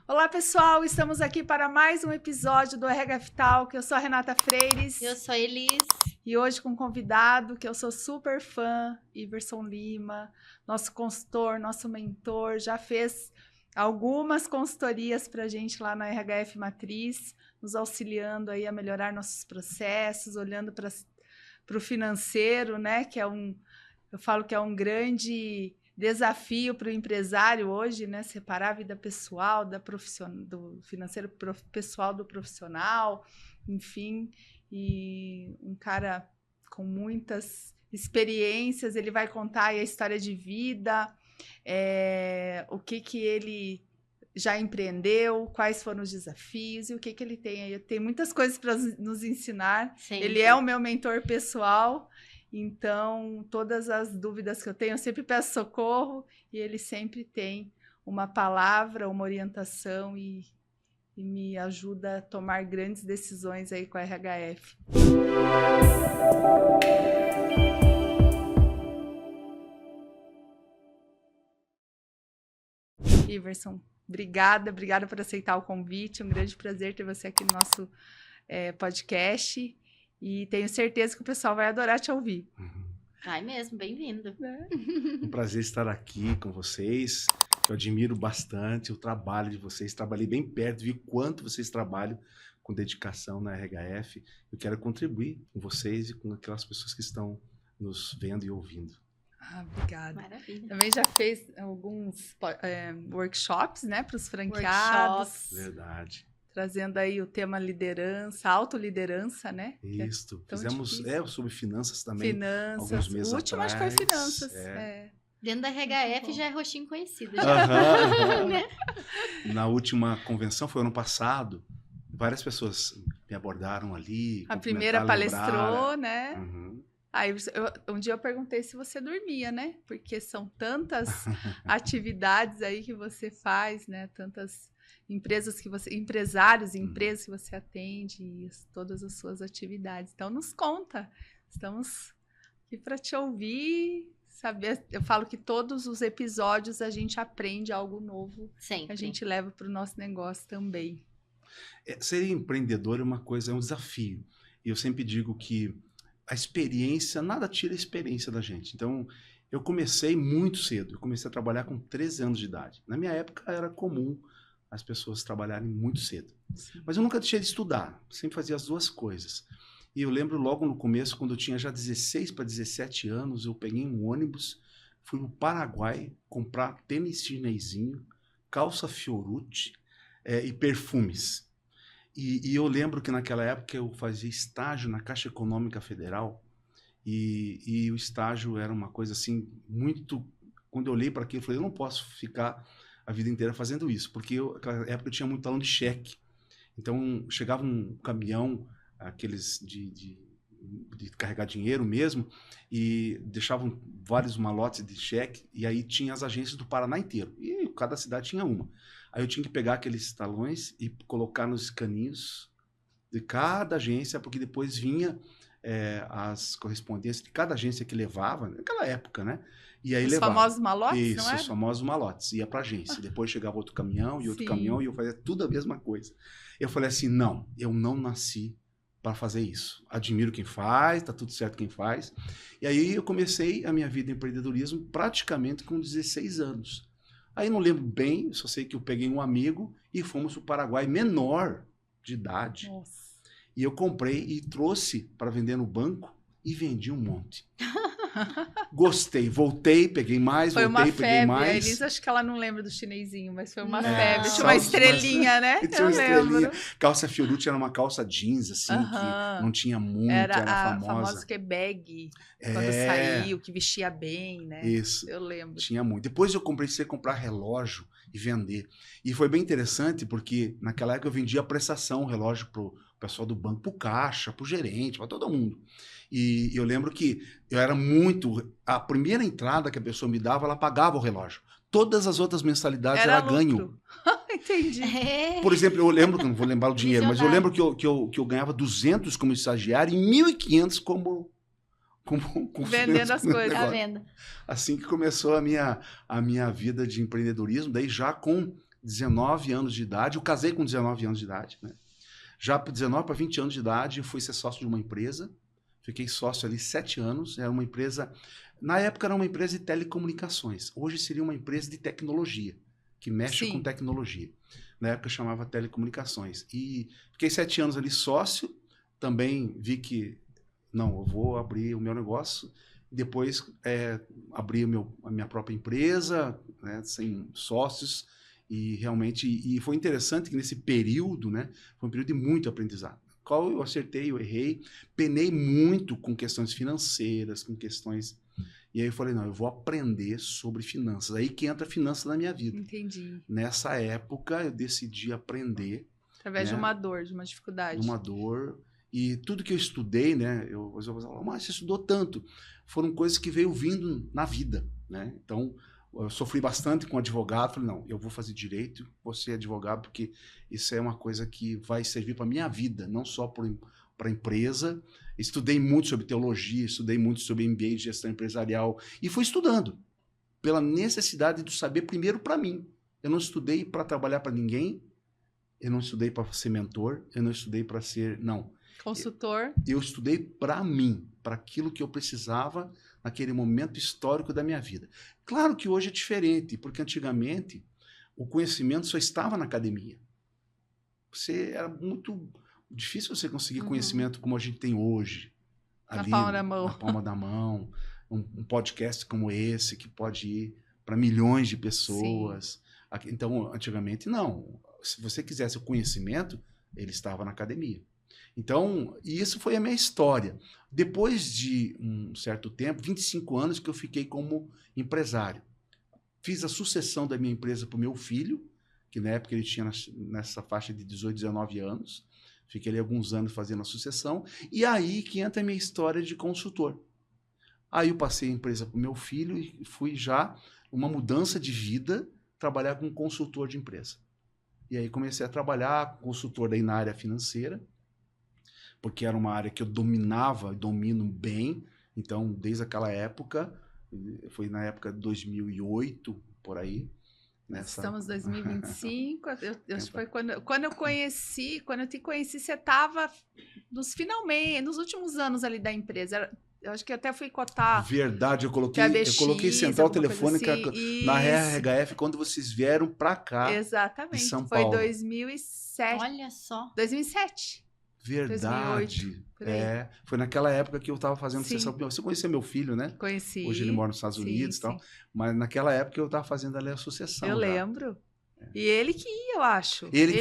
Olá, pessoal! Estamos aqui para mais um episódio do RHF Talk. Eu sou a Renata Freires. Eu sou a Elis. E hoje com um convidado que eu sou super fã, Iverson Lima, nosso consultor, nosso mentor, já fez algumas consultorias para a gente lá na RHF Matriz, nos auxiliando aí a melhorar nossos processos, olhando para o financeiro, né? Que é eu falo que é um grande desafio para o empresário hoje, né? Separar a vida pessoal do financeiro pessoal do profissional, enfim. E um cara com muitas experiências, ele vai contar aí a história de vida, o que ele já empreendeu, quais foram os desafios e o que ele tem aí. Tem muitas coisas para nos ensinar. Sempre. Ele é o meu mentor pessoal. Então, todas as dúvidas que eu tenho, eu sempre peço socorro e ele sempre tem uma palavra, uma orientação e me ajuda a tomar grandes decisões aí com a RHF. Iverson, obrigada por aceitar o convite. É um grande prazer ter você aqui no nosso podcast. E tenho certeza que o pessoal vai adorar te ouvir. Ai, mesmo, bem-vindo. Um prazer estar aqui com vocês. Eu admiro bastante o trabalho de vocês. Trabalhei bem perto, vi quanto vocês trabalham com dedicação na RHF. Eu quero contribuir com vocês e com aquelas pessoas que estão nos vendo e ouvindo. Obrigada. Maravilha. Também já fez alguns workshops, né, para os franqueados. Verdade. Trazendo aí o tema liderança, autoliderança, né? Isso. Fizemos sobre finanças também. Finanças. Alguns meses O último atrás. acho que foi finanças. Dentro da RHF já é roxinho conhecido. Né? Na última convenção, foi ano passado, várias pessoas me abordaram ali. A primeira palestrou, né? Uhum. Aí um dia eu perguntei se você dormia, né? Porque são tantas atividades aí que você faz, né? Tantas empresários e empresas que você atende e todas as suas atividades. Então, nos conta. Estamos aqui para te ouvir, saber. Eu falo que todos os episódios a gente aprende algo novo. Sempre. Que a gente leva para o nosso negócio também. Ser empreendedor é um desafio. E eu sempre digo que a experiência, nada tira a experiência da gente. Então, eu comecei muito cedo. Eu comecei a trabalhar com 13 anos de idade. Na minha época, era comum as pessoas trabalharem muito cedo. Sim. Mas eu nunca deixei de estudar, sempre fazia as duas coisas. E eu lembro logo no começo, quando eu tinha já 16 para 17 anos, eu peguei um ônibus, fui no Paraguai comprar tênis chinesinho, calça Fiorucci e perfumes. E eu lembro que naquela época eu fazia estágio na Caixa Econômica Federal e o estágio era uma coisa assim, muito... Quando eu olhei para aquilo, eu falei, eu não posso ficar a vida inteira fazendo isso, porque naquela época eu tinha muito talão de cheque. Então, chegava um caminhão, aqueles de carregar dinheiro mesmo, e deixavam vários malotes de cheque, e aí tinha as agências do Paraná inteiro, e cada cidade tinha uma. Aí eu tinha que pegar aqueles talões e colocar nos caninhos de cada agência, porque depois vinha as correspondências de cada agência que levava, naquela época, né? E aí os famosos malotes, isso, não é? Os famosos malotes. Ia para agência. Depois chegava outro caminhão e outro Sim. caminhão e eu fazia tudo a mesma coisa. Eu falei assim, não, eu não nasci para fazer isso. Admiro quem faz, tá tudo certo quem faz. E aí eu comecei a minha vida em empreendedorismo praticamente com 16 anos. Aí não lembro bem, só sei que eu peguei um amigo e fomos para o Paraguai menor de idade. Nossa. E eu comprei e trouxe para vender no banco e vendi um monte. Gostei, voltei, peguei mais, foi voltei, uma peguei febre. mais. A Elisa, acho que ela não lembra do chinesinho, mas foi uma Não. febre. Tinha uma estrelinha, né? Tinha uma Eu lembro. estrelinha. Calça Fiorucci era uma calça jeans, assim, que não tinha muito, era a famosa. famosa que bag, quando saiu, que vestia bem, né? Isso. Eu lembro. Tinha muito. Depois eu comecei a comprar relógio e vender. E foi bem interessante, porque naquela época eu vendia a prestação, o relógio pro pessoal do banco, pro caixa, pro gerente, para todo mundo. E eu lembro que eu era muito... A primeira entrada que a pessoa me dava, ela pagava o relógio. Todas as outras mensalidades era ganho. Entendi. Por exemplo, eu lembro, que não vou lembrar o dinheiro, mas eu lembro que eu ganhava 200 como estagiário e 1.500 como vendendo as coisas. Tá vendo? Assim que começou a minha vida de empreendedorismo, daí já com 19 anos de idade. Eu casei com 19 anos de idade, né? Já por 19 para 20 anos de idade, eu fui ser sócio de uma empresa. Fiquei sócio ali 7 anos. Era uma empresa... Na época era uma empresa de telecomunicações. Hoje seria uma empresa de tecnologia, que mexe com tecnologia. Na época chamava telecomunicações. E fiquei 7 anos ali sócio. Também vi que, não, eu vou abrir o meu negócio. Depois abri a minha própria empresa, né, sem sócios. E realmente, e foi interessante que nesse período, né, foi um período de muito aprendizado. Qual eu acertei, eu errei, penei muito com questões financeiras, com questões... E aí eu falei, não, eu vou aprender sobre finanças. Aí que entra finanças na minha vida. Entendi. Nessa época, eu decidi aprender. Através né, de uma dor, de uma dificuldade. De uma dor. E tudo que eu estudei, né, eu falava, mas você estudou tanto. Foram coisas que veio vindo na vida, né? Então, eu sofri bastante com advogado. Falei, não, eu vou fazer direito, vou ser advogado, porque isso é uma coisa que vai servir para minha vida, não só para a empresa. Estudei muito sobre teologia, estudei muito sobre MBA de gestão empresarial e fui estudando pela necessidade de saber primeiro para mim. Eu não estudei para trabalhar para ninguém, eu não estudei para ser mentor, eu não estudei para ser... Não. Consultor. Eu estudei para mim, para aquilo que eu precisava naquele momento histórico da minha vida. Claro que hoje é diferente, porque antigamente o conhecimento só estava na academia. Era muito difícil você conseguir conhecimento como a gente tem hoje. Ali, na palma da mão. Na palma da mão. Um podcast como esse, que pode ir para milhões de pessoas. Então, antigamente, não. Se você quisesse o conhecimento, ele estava na academia. Então, e isso foi a minha história. Depois de um certo tempo, 25 anos que eu fiquei como empresário. Fiz a sucessão da minha empresa para o meu filho, que na época ele tinha nessa faixa de 18, 19 anos. Fiquei ali alguns anos fazendo a sucessão. E aí que entra a minha história de consultor. Aí eu passei a empresa para o meu filho e fui já uma mudança de vida, trabalhar como consultor de empresa. E aí comecei a trabalhar consultor daí na área financeira, porque era uma área que eu dominava, domino bem. Então, desde aquela época, foi na época de 2008, por aí. Estamos em 2025, acho que foi quando eu conheci, quando eu te conheci, você estava finalmente, nos últimos anos ali da empresa. Eu acho que até fui cotar. Verdade, eu coloquei central telefônica assim, na RHF quando vocês vieram para cá. Exatamente. De São Foi Paulo. 2007. Olha só. 2007. Verdade. 2008, foi naquela época que eu estava fazendo sessão. Você conhecia meu filho, né? Conheci. Hoje ele mora nos Estados Unidos e tal. Mas naquela época eu estava fazendo ali a sucessão. Eu lembro. E ele que ia, eu acho. Ele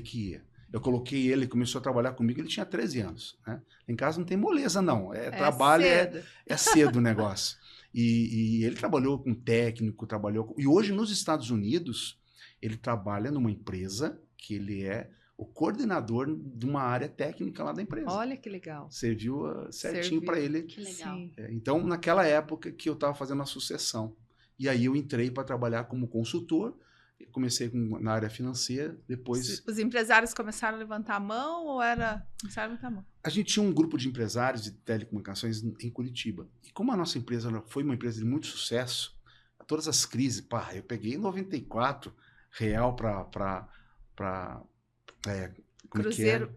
que ia. Eu coloquei ele, começou a trabalhar comigo, ele tinha 13 anos. Né? Em casa não tem moleza, não. Trabalho cedo. É cedo o negócio. E ele trabalhou com técnico, e hoje nos Estados Unidos, ele trabalha numa empresa que ele é o coordenador de uma área técnica lá da empresa. Olha que legal. Serviu certinho para ele. Que legal. Então, naquela época que eu estava fazendo a sucessão. E aí eu entrei para trabalhar como consultor. Comecei na área financeira, depois... Os empresários começaram a levantar a mão ou começaram a levantar a mão? A gente tinha um grupo de empresários de telecomunicações em Curitiba. E como a nossa empresa foi uma empresa de muito sucesso, todas as crises, eu peguei em 94 real para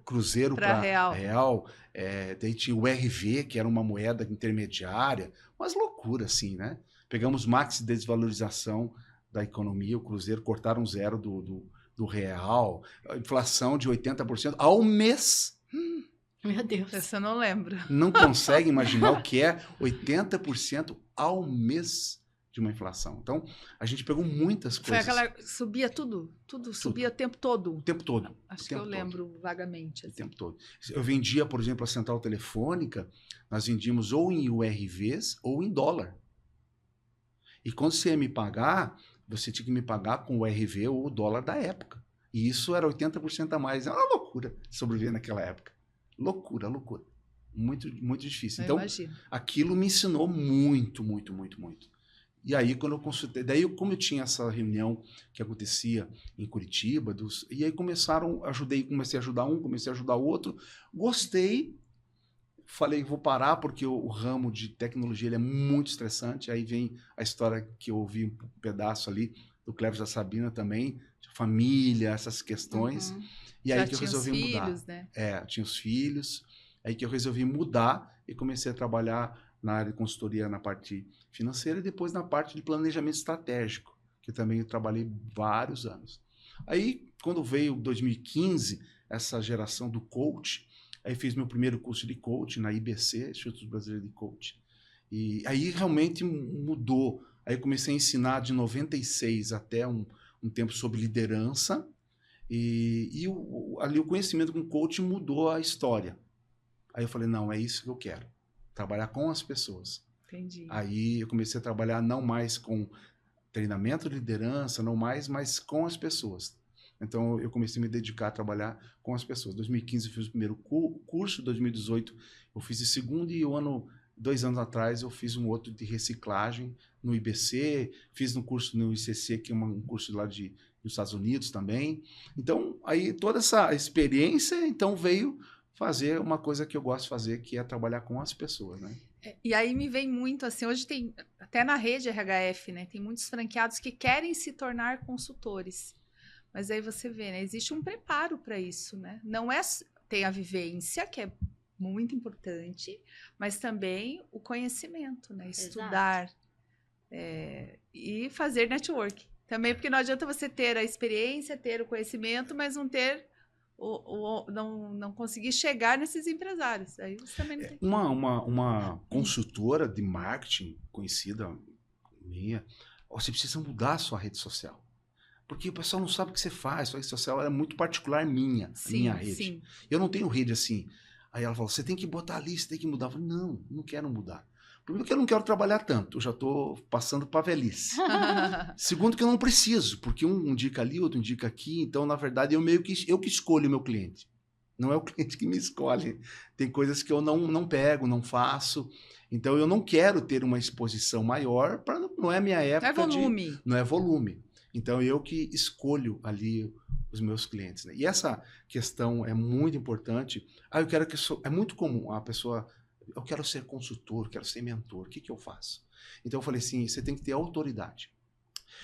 Cruzeiro para real. Daí tinha o RV, que era uma moeda intermediária. Umas loucuras, assim, né? Pegamos max de desvalorização da economia, o Cruzeiro, cortaram zero do real. A inflação de 80% ao mês. Meu Deus. Essa eu não lembro. Não consegue imaginar o que é 80% ao mês de uma inflação. Então, a gente pegou muitas coisas. Foi aquela... Subia tudo subia o tempo todo. O tempo todo. Acho que eu lembro vagamente. Assim. O tempo todo. Eu vendia, por exemplo, a central telefônica, nós vendíamos ou em URVs ou em dólar. E quando você ia me pagar, você tinha que me pagar com o URV ou o dólar da época. E isso era 80% a mais. Era uma loucura sobreviver naquela época. Loucura. Muito, muito difícil. Então, aquilo me ensinou muito, muito, muito, muito. E aí, quando eu consultei, daí como eu tinha essa reunião que acontecia em Curitiba, e aí comecei a ajudar um, comecei a ajudar o outro, gostei, falei vou parar porque o ramo de tecnologia ele é muito estressante, aí vem a história que eu ouvi um pedaço ali do Cleves da Sabina também, família, essas questões. E aí que eu resolvi mudar. Filhos, né? Tinha os filhos. Aí que eu resolvi mudar e comecei a trabalhar na área de consultoria, na parte financeira e depois na parte de planejamento estratégico, que também eu trabalhei vários anos. Aí, quando veio 2015, essa geração do coach, aí fiz meu primeiro curso de coach na IBC, Instituto Brasileiro de Coach. E aí realmente mudou. Aí eu comecei a ensinar de 96 até um tempo sobre liderança. Ali o conhecimento com coach mudou a história. Aí eu falei, não, é isso que eu quero. Trabalhar com as pessoas. Entendi. Aí eu comecei a trabalhar não mais com treinamento de liderança, não mais, mas com as pessoas. Então eu comecei a me dedicar a trabalhar com as pessoas. Em 2015 eu fiz o primeiro curso, em 2018 eu fiz o segundo e 2 anos atrás eu fiz um outro de reciclagem no IBC, fiz um curso no ICC, que é um curso lá dos Estados Unidos também. Então aí toda essa experiência então veio fazer uma coisa que eu gosto de fazer, que é trabalhar com as pessoas, né? E aí me vem muito assim, hoje tem, até na rede RHF, né, tem muitos franqueados que querem se tornar consultores. Mas aí você vê, né, existe um preparo para isso, né? Não é, tem a vivência, que é muito importante, mas também o conhecimento, né? Estudar e fazer network. Também porque não adianta você ter a experiência, ter o conhecimento, mas não ter não conseguir chegar nesses empresários. Aí você também não tem. Uma consultora de marketing conhecida minha, você precisa mudar a sua rede social. Porque o pessoal não sabe o que você faz, sua rede social é muito particular minha rede. Sim. Eu não tenho rede assim. Aí ela falou, você tem que botar ali, você tem que mudar. Eu falei, não quero mudar. Primeiro que eu não quero trabalhar tanto, eu já estou passando para a velhice. Segundo que eu não preciso, porque um indica ali, outro indica aqui, então na verdade eu que escolho o meu cliente. Não é o cliente que me escolhe. Tem coisas que eu não pego, não faço. Então eu não quero ter uma exposição maior, não é minha época. Não é volume. Então eu que escolho ali os meus clientes, né? E essa questão é muito importante. É muito comum a pessoa, eu quero ser consultor, quero ser mentor, o que eu faço? Então eu falei assim, você tem que ter autoridade.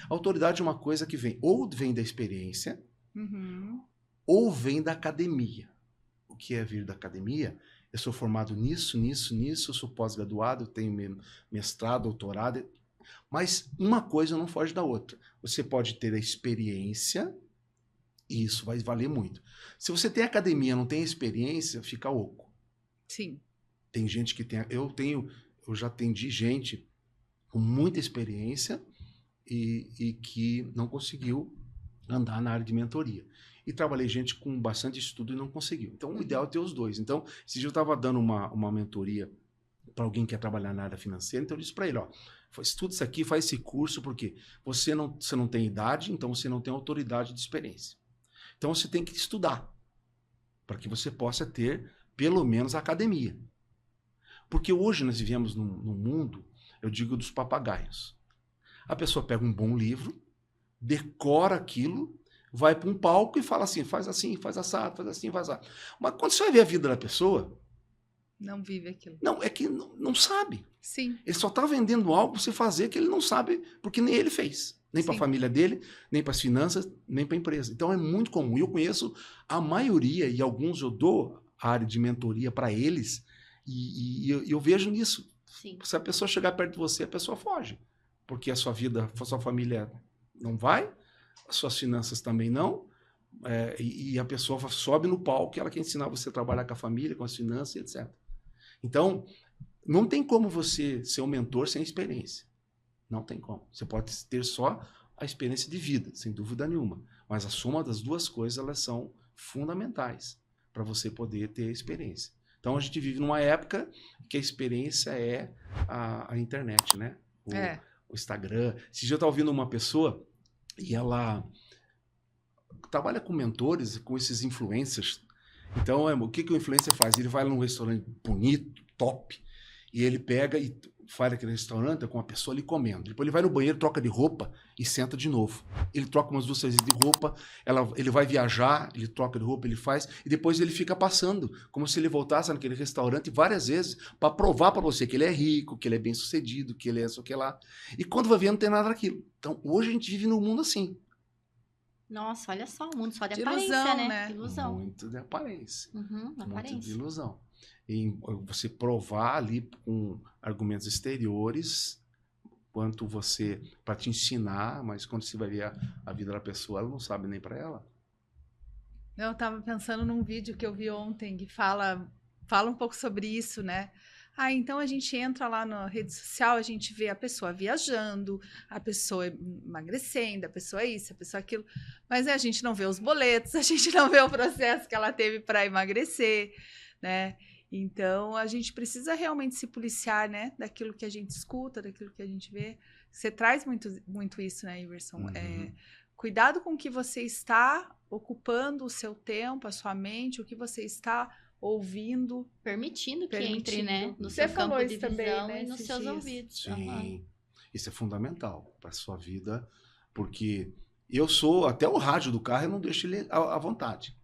Autoridade é uma coisa que vem da experiência, ou vem da academia. O que é vir da academia? Eu sou formado nisso, eu sou pós-graduado, tenho mestrado, doutorado, mas uma coisa não foge da outra. Você pode ter a experiência, e isso vai valer muito. Se você tem academia, não tem experiência, fica oco. Sim. Tem gente que tem... Eu já atendi gente com muita experiência e que não conseguiu andar na área de mentoria. E trabalhei gente com bastante estudo e não conseguiu. Então, o ideal é ter os dois. Então, esse dia eu estava dando uma mentoria para alguém que quer trabalhar na área financeira, então eu disse para ele, estuda isso aqui, faz esse curso, porque você não tem idade, então você não tem autoridade de experiência. Então você tem que estudar, para que você possa ter, pelo menos, a academia. Porque hoje nós vivemos num mundo, eu digo, dos papagaios. A pessoa pega um bom livro, decora aquilo, vai para um palco e fala assim, faz assado, faz assim, faz assado. Mas quando você vai ver a vida da pessoa... Não vive aquilo. Não, é que não sabe. Sim. Ele só está vendendo algo para você fazer que ele não sabe, porque nem ele fez. Nem para a família dele, nem para as finanças, nem para a empresa. Então é muito comum. E eu conheço a maioria, e alguns eu dou a área de mentoria para eles, e eu vejo nisso. Sim. Se a pessoa chegar perto de você, a pessoa foge. Porque a sua vida, a sua família não vai, as suas finanças também não, e a pessoa sobe no palco e ela quer ensinar você a trabalhar com a família, com as finanças, etc. Então, não tem como você ser um mentor sem experiência. Não tem como. Você pode ter só a experiência de vida, sem dúvida nenhuma. Mas a soma das duas coisas, elas são fundamentais para você poder ter experiência. Então, a gente vive numa época que a experiência é a internet, né? O Instagram. Esse dia eu estava ouvindo uma pessoa e ela trabalha com mentores, com esses influencers. Então, o que o influencer faz? Ele vai num restaurante bonito, top, E ele pega e faz aquele restaurante com a pessoa ali comendo. Depois ele vai no banheiro, troca de roupa e senta de novo. Ele troca umas 2 vezes de roupa, ele vai viajar, ele troca de roupa, ele faz, e depois ele fica passando, como se ele voltasse naquele restaurante várias vezes para provar para você que ele é rico, que ele é bem sucedido, que ele é isso que lá. E quando vai ver, não tem nada daquilo. Então, hoje a gente vive num mundo assim. Nossa, olha só, o mundo só de de aparência, ilusão, né? Ilusão. Muito de aparência. Aparência. Muito de ilusão. E você provar ali com argumentos exteriores quanto você, para te ensinar, mas quando você vai ver a vida da pessoa, ela não sabe nem para ela. Eu estava pensando num vídeo que eu vi ontem que fala um pouco sobre isso, né? Então a gente entra lá na rede social, a gente vê a pessoa viajando, a pessoa emagrecendo, a pessoa isso, a pessoa aquilo, mas a gente não vê os boletos, a gente não vê o processo que ela teve para emagrecer, né? Então, a gente precisa realmente se policiar, né? Daquilo que a gente escuta, daquilo que a gente vê. Você traz muito isso, né, Iverson? Cuidado com o que você está ocupando o seu tempo, a sua mente, o que você está ouvindo. Permitindo que entre, né? No você seu falou campo de isso visão também, né, e nos seus ouvidos. Sim, isso é fundamental para a sua vida, porque eu sou, até o rádio do carro, eu não deixo ele à vontade.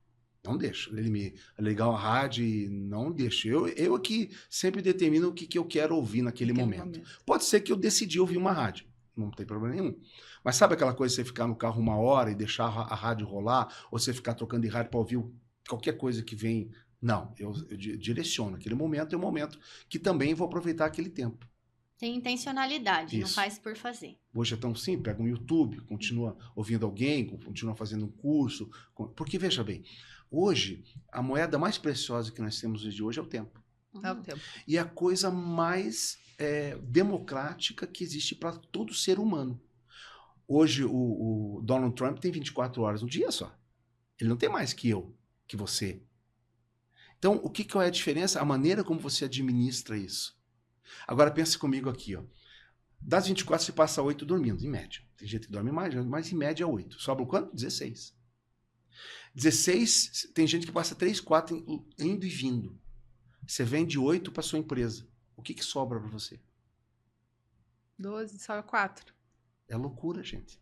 Não deixo. Ele me ligar a rádio e não deixo. Eu aqui sempre determino o que eu quero ouvir naquele momento. Pode ser que eu decidi ouvir uma rádio. Não tem problema nenhum. Mas sabe aquela coisa de você ficar no carro 1 hora e deixar a rádio rolar? Ou você ficar trocando de rádio para ouvir qualquer coisa que vem? Não. Eu direciono. Aquele momento é um momento que também vou aproveitar aquele tempo. Tem intencionalidade, não faz por fazer. Hoje é tão simples. Pega um YouTube, continua ouvindo alguém, continua fazendo um curso. Porque, veja bem, hoje, a moeda mais preciosa que nós temos hoje é o tempo. É o tempo. E a coisa mais democrática que existe para todo ser humano. Hoje, o Donald Trump tem 24 horas no dia só. Ele não tem mais que eu, que você. Então, qual é a diferença? A maneira como você administra isso. Agora, pense comigo aqui. Ó. Das 24, você passa 8 dormindo, em média. Tem gente que dorme mais, mas em média 8. Sobra o quanto? 16. 16, tem gente que passa 3, 4 indo e vindo. Você vende 8 para sua empresa. O que sobra para você? 12, sobra 4. É loucura, gente.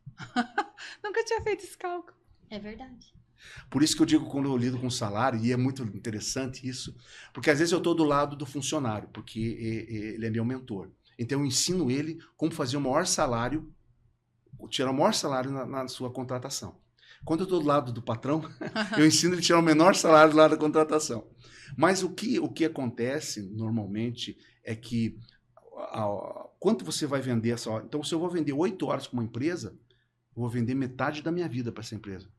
Nunca tinha feito esse cálculo. É verdade. Por isso que eu digo quando eu lido com salário, e é muito interessante isso, porque às vezes eu estou do lado do funcionário, porque ele é meu mentor. Então eu ensino ele como fazer o maior salário, tirar o maior salário na sua contratação. Quando eu estou do lado do patrão, eu ensino ele a tirar o menor salário lá da contratação. Mas o que acontece normalmente é que quanto você vai vender essa hora? Então, se eu vou vender 8 horas para uma empresa, eu vou vender metade da minha vida para essa empresa.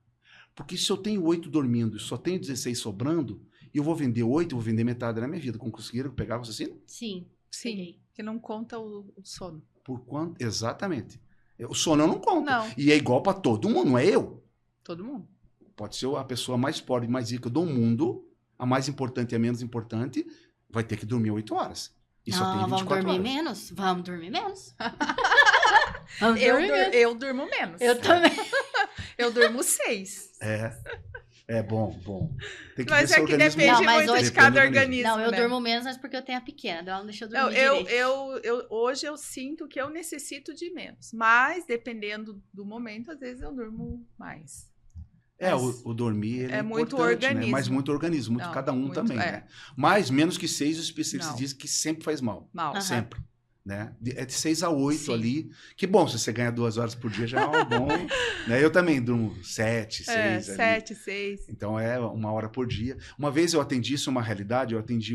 Porque se eu tenho 8 dormindo e só tenho 16 sobrando, e eu vou vender 8, eu vou vender metade da minha vida. Conseguiram pegar você assim? Sim. Sim. Que não conta o sono. Por quanto? Exatamente. O sono eu não conto. Não. E é igual para todo mundo, não é eu. Todo mundo. Pode ser a pessoa mais pobre e mais rica do mundo, a mais importante e a menos importante, vai ter que dormir 8 horas. E só tem 24 vamos dormir horas. menos? Vamos dormir menos. Eu durmo menos. Eu também. Eu durmo 6. É bom. Tem que mas ver é que depende muito de cada organismo. Não, eu né? durmo menos, mas porque eu tenho a pequena. Ela não deixa eu dormir direito. Hoje eu sinto que eu necessito de menos. Mas, dependendo do momento, às vezes eu durmo mais. O dormir é muito organismo. Né? Mas muito organismo, cada um muito, também. Né? Mas menos que 6, os especialistas dizem que sempre faz mal. Sempre. Né? É de 6 a 8 ali. Que bom, se você ganha 2 horas por dia já é bom. Né? Eu também durmo 7, 6. 7, 6. Então é 1 hora por dia. Uma vez eu atendi isso, uma realidade, eu atendi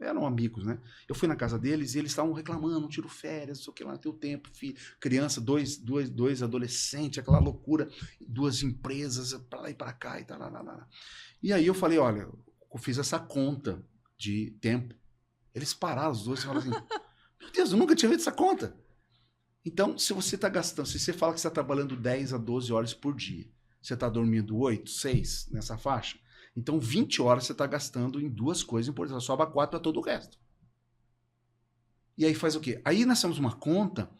eram amigos, né? Eu fui na casa deles e eles estavam reclamando, não tiro férias, não sei o que lá, não tenho tempo, filho. Criança, dois adolescentes, aquela loucura, 2 empresas, para lá e para cá e tal. E aí eu falei, olha, eu fiz essa conta de tempo. Eles pararam os dois e falaram assim, meu Deus, eu nunca tinha feito essa conta. Então, se você está gastando, se você fala que você está trabalhando 10 a 12 horas por dia, você está dormindo 8, 6 nessa faixa, então 20 horas você está gastando em 2 coisas importantes, sobra 4 para todo o resto. E aí faz o quê? Aí nós temos uma conta,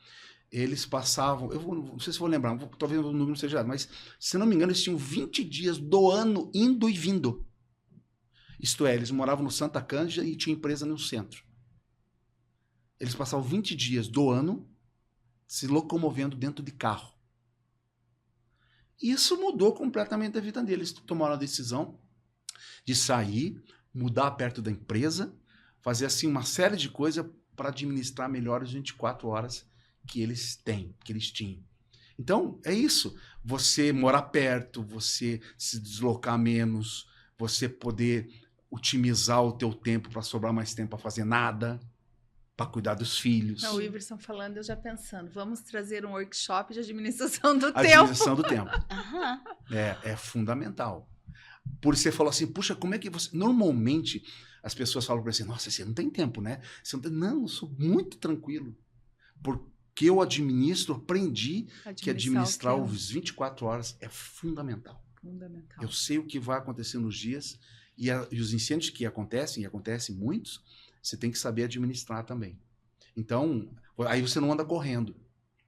eles passavam, não sei se vou lembrar, talvez o número não seja errado, mas se não me engano eles tinham 20 dias do ano indo e vindo. Isto é, eles moravam no Santa Cândida e tinha empresa no centro. eles passavam 20 dias do ano se locomovendo dentro de carro. Isso mudou completamente a vida deles. Eles tomaram a decisão de sair, mudar perto da empresa, fazer assim uma série de coisas para administrar melhor as 24 horas que eles têm, que eles tinham. Então, é isso. Você morar perto, você se deslocar menos, você poder otimizar o teu tempo para sobrar mais tempo para fazer nada, para cuidar dos filhos. Não, o Iverson falando, eu já pensando, vamos trazer um workshop de administração do tempo. Administração do tempo. Aham. É fundamental. Por isso você falou assim, puxa, como é que você... Normalmente, as pessoas falam para você, nossa, você não tem tempo, né? Você não, tem... não, eu sou muito tranquilo. Porque eu aprendi que administrar os 24 horas é fundamental. Fundamental. Eu sei o que vai acontecer nos dias e os incêndios que acontecem, e acontecem muitos, você tem que saber administrar também. Então, aí você não anda correndo,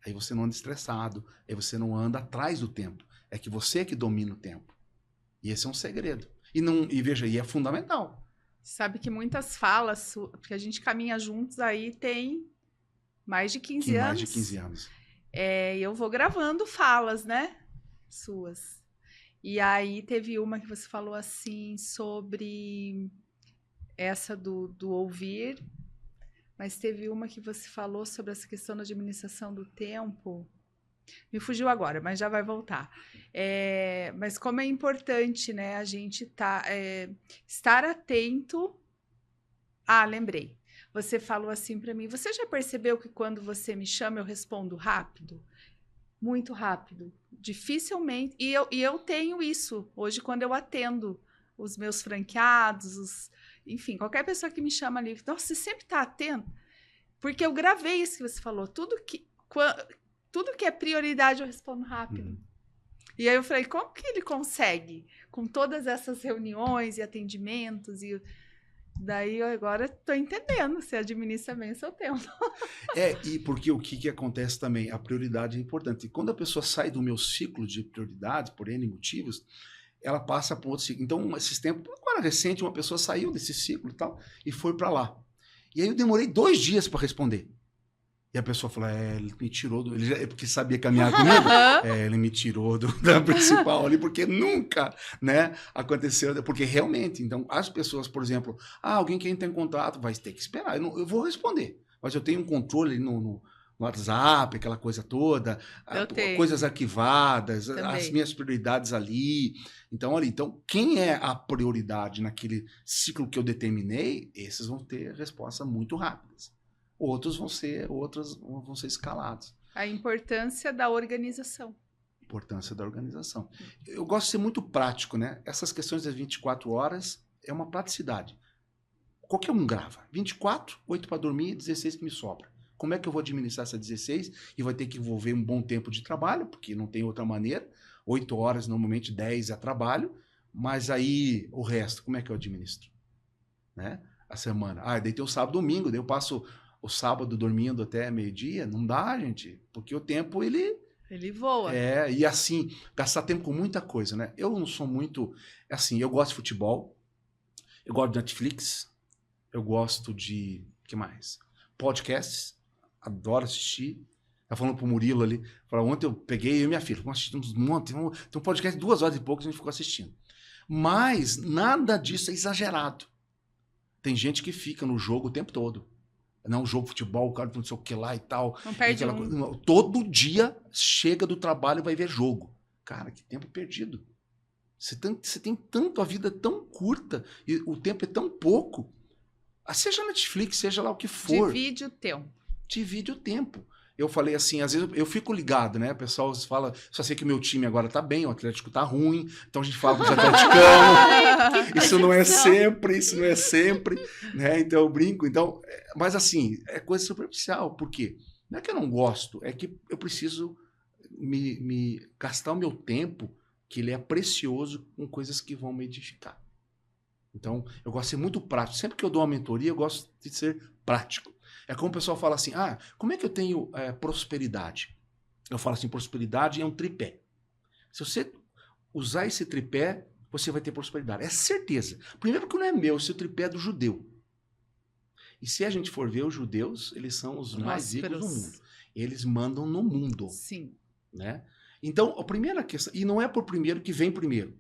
aí você não anda estressado, aí você não anda atrás do tempo. É que você é que domina o tempo. E esse é um segredo. E veja, e é fundamental. Sabe que muitas falas, porque a gente caminha juntos aí tem mais de 15 anos. Mais de 15 anos. Eu vou gravando falas, né? Suas. E aí teve uma que você falou assim sobre essa do ouvir, mas teve uma que você falou sobre essa questão da administração do tempo. Me fugiu agora, mas já vai voltar. Mas como é importante, né, a gente estar atento. Ah, lembrei. Você falou assim para mim, você já percebeu que quando você me chama eu respondo rápido? Muito rápido. Dificilmente. E eu tenho isso hoje quando eu atendo os meus franqueados, enfim, qualquer pessoa que me chama ali. Nossa, você sempre está atento? Porque eu gravei isso que você falou. Tudo que é prioridade eu respondo rápido. E aí eu falei, como que ele consegue? Com todas essas reuniões e atendimentos e... Daí eu agora estou entendendo, você administra bem o seu tempo. E porque o que acontece também? A prioridade é importante. E quando a pessoa sai do meu ciclo de prioridades, por N motivos, ela passa para outro ciclo. Então, esses tempos, agora recente, uma pessoa saiu desse ciclo e tal, e foi para lá. E aí eu demorei 2 dias para responder. E a pessoa falou, ele me tirou do... porque sabia caminhar comigo. Ele me tirou da principal ali, porque nunca, né, aconteceu. Porque realmente, então, as pessoas, por exemplo, alguém quer entrar em contato, vai ter que esperar. Eu vou responder. Mas eu tenho um controle no WhatsApp, aquela coisa toda. Coisas arquivadas, também. As minhas prioridades ali. Então, quem é a prioridade naquele ciclo que eu determinei, esses vão ter respostas muito rápidas. Outros vão ser escalados. A importância da organização. Importância da organização. Eu gosto de ser muito prático, né? Essas questões das 24 horas é uma praticidade. Qualquer um grava. 24, 8 para dormir, 16 que me sobra. Como é que eu vou administrar essas 16? E vai ter que envolver um bom tempo de trabalho, porque não tem outra maneira. 8 horas, normalmente 10 é trabalho. Mas aí, o resto, como é que eu administro? Né? A semana. Daí tem o sábado e domingo, daí eu passo... o sábado dormindo até meio-dia, não dá, gente, porque o tempo, ele voa. E assim, gastar tempo com muita coisa, né? Eu não sou muito, assim, eu gosto de futebol, eu gosto de Netflix, eu gosto de, que mais? Podcasts, adoro assistir. Tá falando pro Murilo ali, ontem eu peguei, eu e minha filha, nós assistimos um monte, tem um podcast de 2 horas e pouco, a gente ficou assistindo. Mas nada disso é exagerado. Tem gente que fica no jogo o tempo todo. Não, jogo de futebol, o cara não sei o que lá e tal. Não perde todo dia chega do trabalho e vai ver jogo. Cara, que tempo perdido. Você tem tanto, a vida é tão curta e o tempo é tão pouco. Seja Netflix, seja lá o que for. Divide o tempo. Divide o tempo. Eu falei assim, às vezes eu fico ligado, né? O pessoal fala, só sei que o meu time agora tá bem, o Atlético tá ruim, então a gente fala dos atleticanos. Isso não é sempre, né? Então eu brinco. Então, mas assim, é coisa superficial. Por quê? Não é que eu não gosto, é que eu preciso me gastar o meu tempo, que ele é precioso, com coisas que vão me edificar. Então, eu gosto de ser muito prático. Sempre que eu dou uma mentoria, eu gosto de ser prático. É como o pessoal fala assim, como é que eu tenho prosperidade? Eu falo assim, prosperidade é um tripé. Se você usar esse tripé, você vai ter prosperidade. É certeza. Primeiro porque não é meu, esse tripé é do judeu. E se a gente for ver, os judeus, eles são os mais ricos do mundo. Eles mandam no mundo. Sim. Né? Então, a primeira questão... E não é por primeiro que vem primeiro.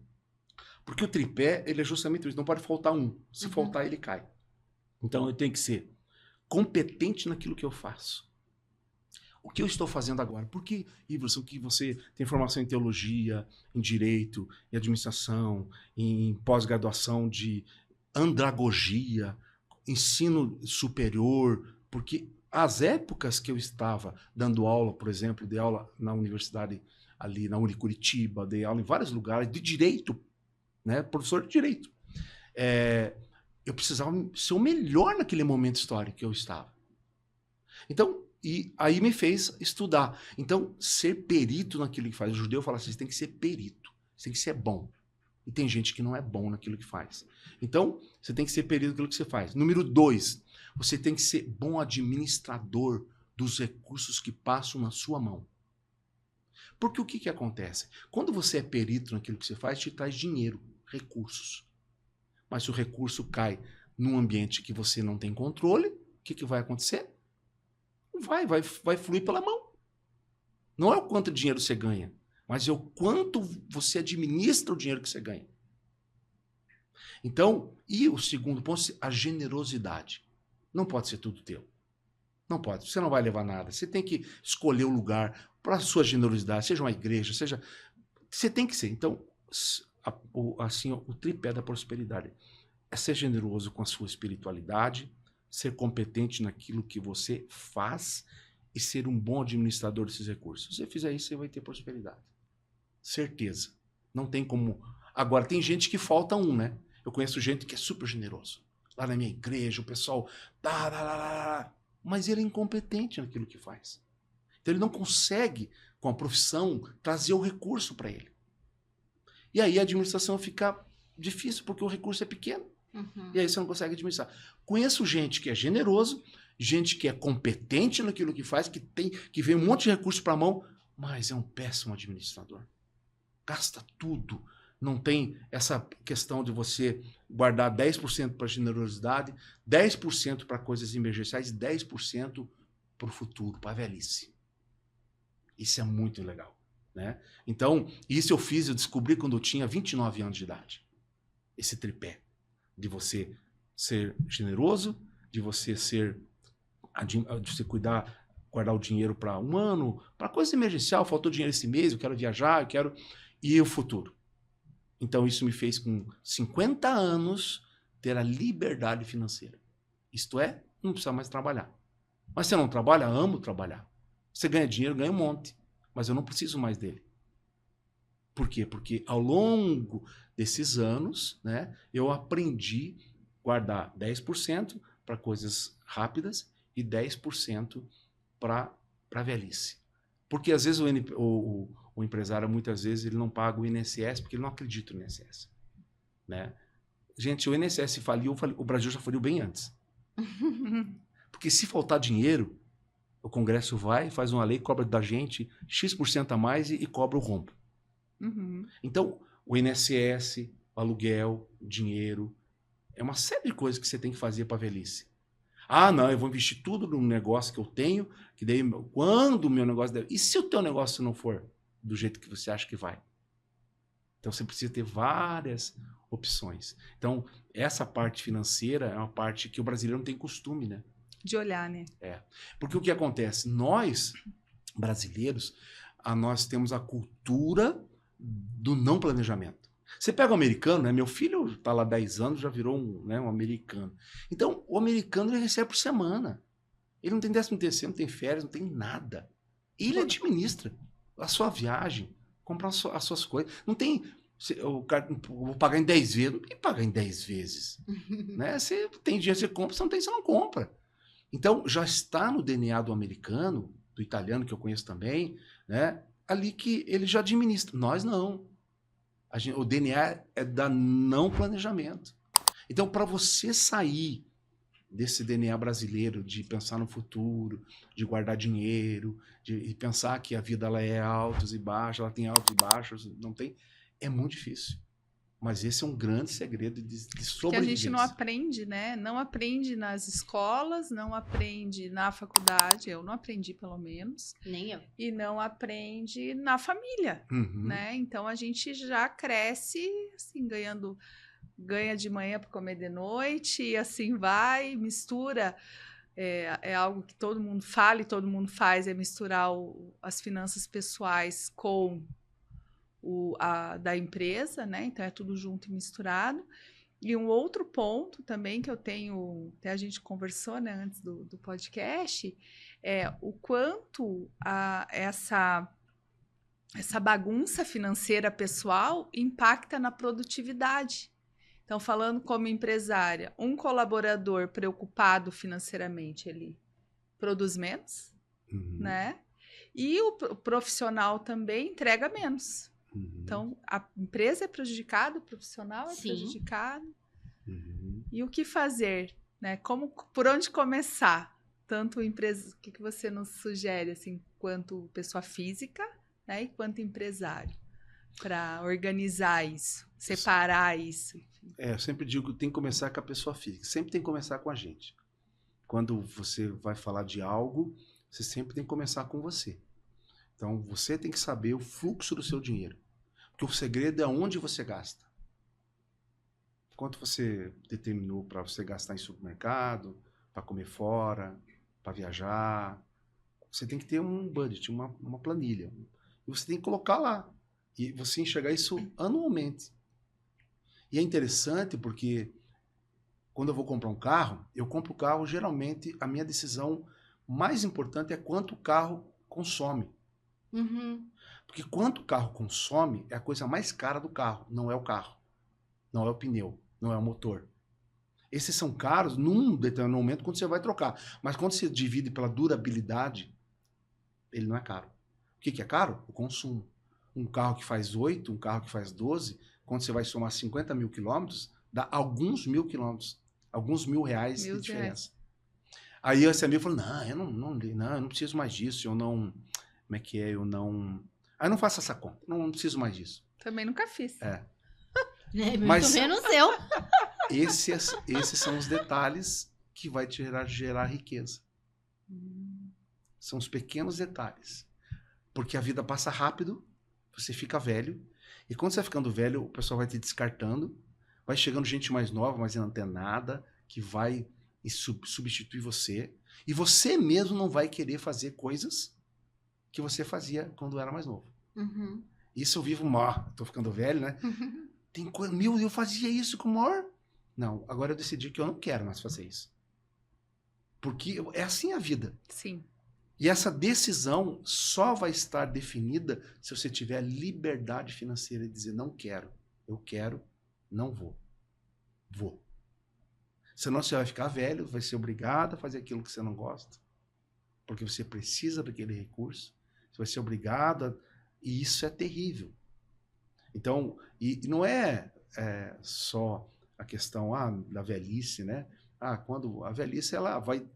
Porque o tripé, ele é justamente isso. Não pode faltar um. Se faltar, ele cai. Então, eu tenho que ser competente naquilo que eu faço. O que eu estou fazendo agora? Porque, Iverson, que você tem formação em teologia, em direito, em administração, em pós-graduação de andragogia, ensino superior, porque as épocas que eu estava dando aula, por exemplo, dei aula na universidade ali na Unicuritiba, dei aula em vários lugares de direito, né, professor de direito. Eu precisava ser o melhor naquele momento histórico que eu estava. Então, e aí me fez estudar. Então, ser perito naquilo que faz. O judeu fala assim, você tem que ser perito, você tem que ser bom. E tem gente que não é bom naquilo que faz. Então, você tem que ser perito naquilo que você faz. Número 2, você tem que ser bom administrador dos recursos que passam na sua mão. Porque o que acontece? Quando você é perito naquilo que você faz, te traz dinheiro, recursos. Mas se o recurso cai num ambiente que você não tem controle, o que vai acontecer? Vai fluir pela mão. Não é o quanto dinheiro você ganha, mas é o quanto você administra o dinheiro que você ganha. Então, e o segundo ponto, a generosidade. Não pode ser tudo teu. Não pode. Você não vai levar nada. Você tem que escolher o lugar para a sua generosidade, seja uma igreja, seja... Você tem que ser. Então, assim, o tripé da prosperidade é ser generoso com a sua espiritualidade, ser competente naquilo que você faz e ser um bom administrador desses recursos. Se você fizer isso, você vai ter prosperidade. Certeza. Não tem como... Agora, tem gente que falta um, né? Eu conheço gente que é super generoso. Lá na minha igreja, o pessoal... Mas ele é incompetente naquilo que faz. Então, ele não consegue, com a profissão, trazer o recurso para ele. E aí a administração fica difícil, porque o recurso é pequeno. E aí você não consegue administrar. Conheço gente que é generoso, gente que é competente naquilo que faz, que vem um monte de recurso para a mão, mas é um péssimo administrador. Gasta tudo. Não tem essa questão de você guardar 10% para generosidade, 10% para coisas emergenciais, 10% para o futuro, para a velhice. Isso é muito legal. Né? Então, isso eu descobri quando eu tinha 29 anos de idade. Esse tripé. De você ser generoso, de você cuidar, guardar o dinheiro para um ano, para coisa emergencial, faltou dinheiro esse mês, eu quero viajar, e o futuro. Então isso me fez com 50 anos ter a liberdade financeira. Isto é, não precisa mais trabalhar. Mas se eu não trabalha, amo trabalhar. Você ganha dinheiro, ganha um monte, mas eu não preciso mais dele. Por quê? Porque ao longo desses anos, né, eu aprendi a guardar 10% para coisas rápidas e 10% para a velhice. Porque às vezes o empresário, muitas vezes, ele não paga o INSS porque ele não acredita no INSS. Né? Gente, o INSS faliu, o Brasil já faliu bem antes. Porque se faltar dinheiro, o Congresso vai, faz uma lei, cobra da gente X% a mais e cobra o rombo. Então, o INSS, o aluguel, o dinheiro, é uma série de coisas que você tem que fazer para a velhice. Ah, não, eu vou investir tudo no negócio que eu tenho, que daí, quando o meu negócio... E se o teu negócio não for do jeito que você acha que vai? Então, você precisa ter várias opções. Então, essa parte financeira é uma parte que o brasileiro não tem costume, né? De olhar, né? Porque o que acontece? Nós, brasileiros, nós temos a cultura do não planejamento. Você pega o americano, né? Meu filho está lá 10 anos, já virou um americano. Então, o americano ele recebe por semana. Ele não tem 13º, não tem férias, não tem nada. Ele administra a sua viagem, comprar as suas coisas. Não tem... Eu vou pagar em 10 vezes. Não tem que pagar em 10 vezes. Né? Você tem dinheiro, você compra. Você não tem, você não compra. Então, já está no DNA do americano, do italiano, que eu conheço também, né? Ali que ele já administra. Nós não. O DNA é da não planejamento. Então, para você sair desse DNA brasileiro de pensar no futuro, de guardar dinheiro, de pensar que a vida ela é altos e baixos, ela tem altos e baixos, não tem, é muito difícil. Mas esse é um grande segredo de sobrevivência. Que a gente não aprende, né? Não aprende nas escolas, não aprende na faculdade, eu não aprendi pelo menos. Nem eu. E não aprende na família, né? Então a gente já cresce assim, ganha de manhã para comer de noite e assim vai, mistura. É algo que todo mundo fala e todo mundo faz, é misturar as finanças pessoais com da empresa, né? Então é tudo junto e misturado. E um outro ponto também que eu tenho, até a gente conversou, né, antes do podcast, é o quanto essa bagunça financeira pessoal impacta na produtividade. Então, falando como empresária, um colaborador preocupado financeiramente, ele produz menos, né? E o profissional também entrega menos. Então, a empresa é prejudicada, o profissional é prejudicado. E o que fazer, né? Por onde começar? Tanto empresa, o que você nos sugere, assim, quanto pessoa física, né? E quanto empresário, para organizar isso, separar isso. Eu sempre digo que tem que começar com a pessoa física. Sempre tem que começar com a gente. Quando você vai falar de algo, você sempre tem que começar com você. Então, você tem que saber o fluxo do seu dinheiro. Porque o segredo é onde você gasta. Quanto você determinou para você gastar em supermercado, para comer fora, para viajar. Você tem que ter um budget, uma planilha. E você tem que colocar lá. E você enxergar isso anualmente. E é interessante porque quando eu vou comprar um carro, eu compro o carro, geralmente a minha decisão mais importante é quanto o carro consome. Porque quanto o carro consome é a coisa mais cara do carro, não é o carro, não é o pneu, não é o motor. Esses são caros num determinado momento quando você vai trocar, mas quando você divide pela durabilidade, ele não é caro. O que é caro? O consumo. Um carro que faz 8, um carro que faz 12, quando você vai somar 50 mil quilômetros, dá alguns mil quilômetros, alguns R$1.000 de diferença. Aí esse amigo falou, não, eu não preciso mais disso, eu não... Como é que é? Eu não faço essa conta. Não preciso mais disso. Também nunca fiz. Mas menos eu. Esses são os detalhes que vai te gerar riqueza. São os pequenos detalhes. Porque a vida passa rápido, você fica velho. E quando você vai ficando velho, o pessoal vai te descartando. Vai chegando gente mais nova, mais antenada, que vai substituir você. E você mesmo não vai querer fazer coisas que você fazia quando era mais novo. Isso eu vivo maior. Tô ficando velho, né? Eu fazia isso com o maior... Não, agora eu decidi que eu não quero mais fazer isso. Porque é assim a vida. Sim. E essa decisão só vai estar definida se você tiver liberdade financeira de dizer não quero, eu quero, não vou. Vou. Senão você vai ficar velho, vai ser obrigado a fazer aquilo que você não gosta. Porque você precisa daquele recurso. Você vai ser obrigado e isso é terrível. Então, e não é só a questão da velhice, né? Quando a velhice ela vai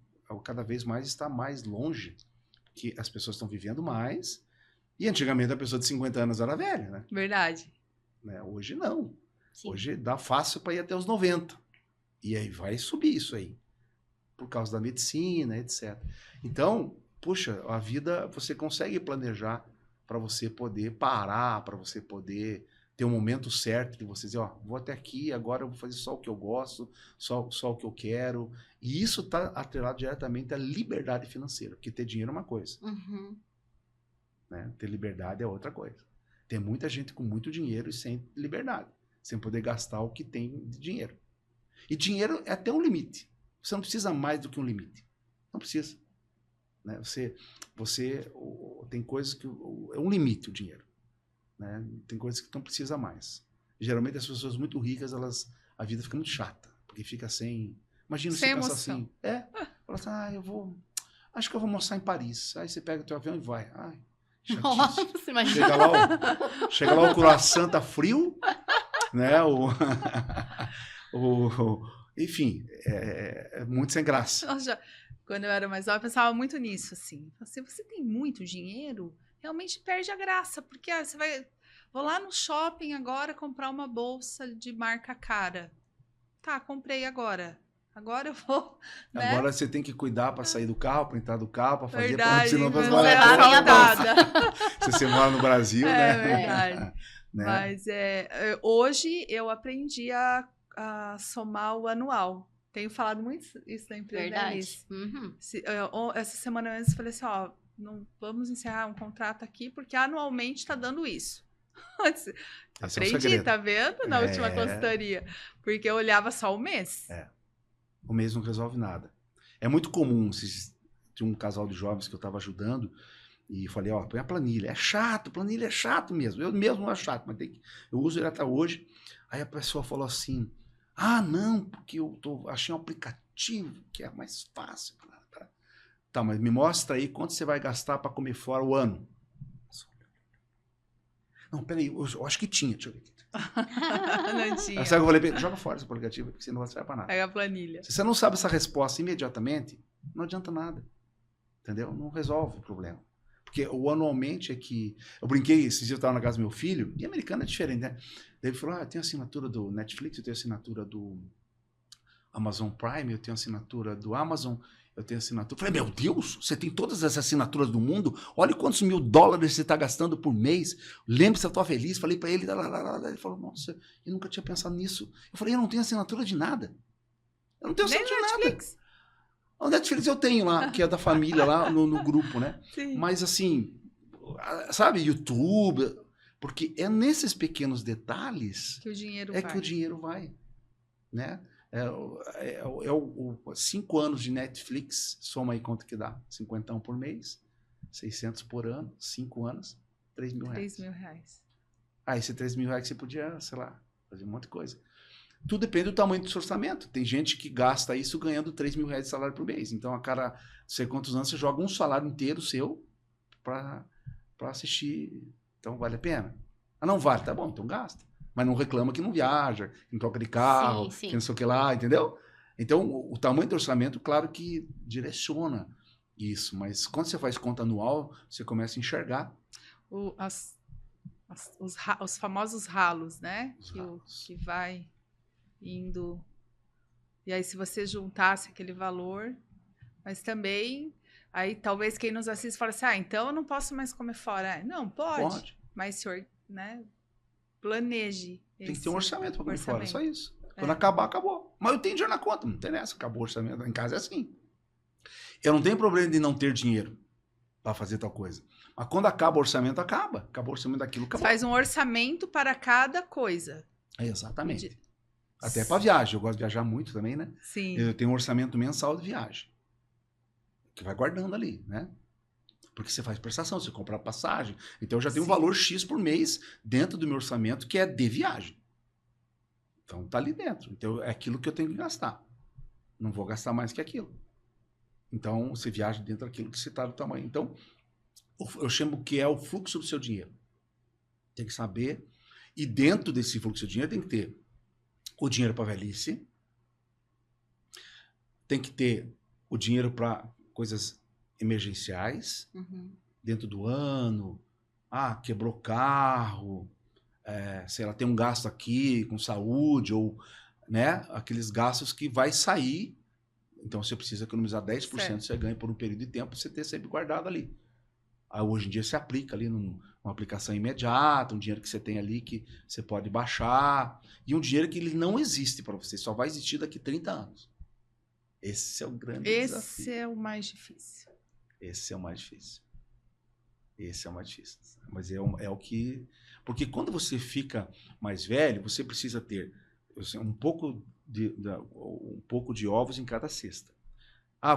cada vez mais estar mais longe, que as pessoas estão vivendo mais, e antigamente a pessoa de 50 anos era velha, né? Verdade. Né? Hoje não. Sim. Hoje dá fácil para ir até os 90. E aí vai subir isso aí, por causa da medicina, etc. Então, puxa, a vida você consegue planejar para você poder parar, para você poder ter um momento certo de você dizer, vou até aqui, agora eu vou fazer só o que eu gosto, só o que eu quero. E isso está atrelado diretamente à liberdade financeira, porque ter dinheiro é uma coisa. Né? Ter liberdade é outra coisa. Tem muita gente com muito dinheiro e sem liberdade, sem poder gastar o que tem de dinheiro. E dinheiro é até um limite. Você não precisa mais do que um limite. Não precisa. Né? Você tem coisas que é um limite o dinheiro. Né? Tem coisas que não precisa mais. Geralmente as pessoas muito ricas, a vida fica muito chata, porque fica sem... Imagina sem você emoção. pensar assim, fala assim, acho que eu vou almoçar em Paris. Aí você pega o teu avião e vai. Nossa, você imagina. Chega lá o croissant tá frio, né? Enfim, é muito sem graça. Nossa, quando eu era mais nova, eu pensava muito nisso, assim. Se você tem muito dinheiro, realmente perde a graça, porque você vai vou lá no shopping agora comprar uma bolsa de marca cara. Tá, comprei agora. Agora eu vou, né? Agora você tem que cuidar para sair do carro, para entrar do carro, para fazer... Verdade, Senão mas vou levar a minha Se você mora no Brasil, né? É verdade. Né? Mas hoje eu aprendi a somar o anual. Tenho falado muito isso na empresa. Verdade. Uhum. Essa semana antes eu falei assim, ó, não vamos encerrar um contrato aqui, porque anualmente está dando isso. Aprendi, tá vendo? Na última consultoria. Porque eu olhava só o mês. O mês não resolve nada. É muito comum, tinha um casal de jovens que eu estava ajudando, e falei, ó, põe a planilha. É chato, planilha é chato mesmo. Eu mesmo não acho chato, mas eu uso ele até hoje. Aí a pessoa falou assim, não, porque eu achei um aplicativo que é mais fácil. Tá, mas me mostra aí quanto você vai gastar para comer fora o ano. Não, peraí, eu acho que tinha, deixa eu ver aqui. Não tinha. Sabe o que eu falei? Joga fora esse aplicativo, porque senão não vai servir para nada. Pega a planilha. Se você não sabe essa resposta imediatamente, não adianta nada. Entendeu? Não resolve o problema. Porque o anualmente é que... Eu brinquei, esses dias eu estava na casa do meu filho, e americano é diferente, né? Daí ele falou, eu tenho assinatura do Netflix, eu tenho assinatura do Amazon Prime, eu tenho assinatura do Amazon, eu tenho assinatura... Eu falei, meu Deus, você tem todas as assinaturas do mundo? Olha quantos $1.000 você está gastando por mês. Lembre-se da tua velhice. Falei para ele, ele falou, nossa, eu nunca tinha pensado nisso. Eu falei, eu não tenho assinatura de nada. Eu não tenho assinatura de nada. O Netflix eu tenho lá, que é da família lá no grupo, né? Sim. Mas assim, sabe, YouTube, porque é nesses pequenos detalhes que o dinheiro que o dinheiro vai, né? 5 anos de Netflix, soma aí quanto que dá? 50 por mês, 600 por ano, 5 anos, R$3.000. R$3.000. Esse R$3.000 você podia, sei lá, fazer um monte de coisa. Tudo depende do tamanho do seu orçamento. Tem gente que gasta isso ganhando R$3.000 de salário por mês. Então, a cada não sei quantos anos, você joga um salário inteiro seu para assistir. Então, vale a pena? Não vale, tá bom, então gasta. Mas não reclama que não viaja, que não troca de carro, que não sei o que lá, entendeu? Então, o tamanho do orçamento, claro que direciona isso. Mas quando você faz conta anual, você começa a enxergar. Os famosos ralos, né? Que vai indo. E aí, se você juntasse aquele valor, mas também, aí talvez quem nos assiste fale assim, então eu não posso mais comer fora. Não, pode. Mas, senhor, né? Planeje. Tem que ter um orçamento para comer fora, só isso. Quando acabar, acabou. Mas eu tenho dinheiro na conta, não tem nessa. Acabou o orçamento. Em casa é assim. Eu não tenho problema de não ter dinheiro para fazer tal coisa. Mas quando acaba o orçamento, acaba. Acabou o orçamento daquilo, acabou. Faz um orçamento para cada coisa. Exatamente. Até para viagem. Eu gosto de viajar muito também, né? Sim. Eu tenho um orçamento mensal de viagem. Que vai guardando ali, né? Porque você faz prestação, você compra passagem. Então, eu já tenho um valor X por mês dentro do meu orçamento que é de viagem. Então, tá ali dentro. Então, é aquilo que eu tenho que gastar. Não vou gastar mais que aquilo. Então, você viaja dentro daquilo que você está do tamanho. Então, eu chamo que é o fluxo do seu dinheiro. Tem que saber. E dentro desse fluxo do dinheiro tem que ter o dinheiro para velhice. Tem que ter o dinheiro para coisas emergenciais, dentro do ano, quebrou carro, sei lá, tem um gasto aqui com saúde, ou, né, aqueles gastos que vai sair, então você precisa economizar 10% que você ganha por um período de tempo, você ter sempre guardado ali. Aí, hoje em dia você aplica ali numa aplicação imediata, um dinheiro que você tem ali que você pode baixar, e um dinheiro que ele não existe para você, só vai existir daqui 30 anos. Esse é o grande desafio. Esse é o mais difícil. Esse é o mais difícil. Mas é o que... Porque quando você fica mais velho, você precisa ter um pouco de ovos em cada cesta.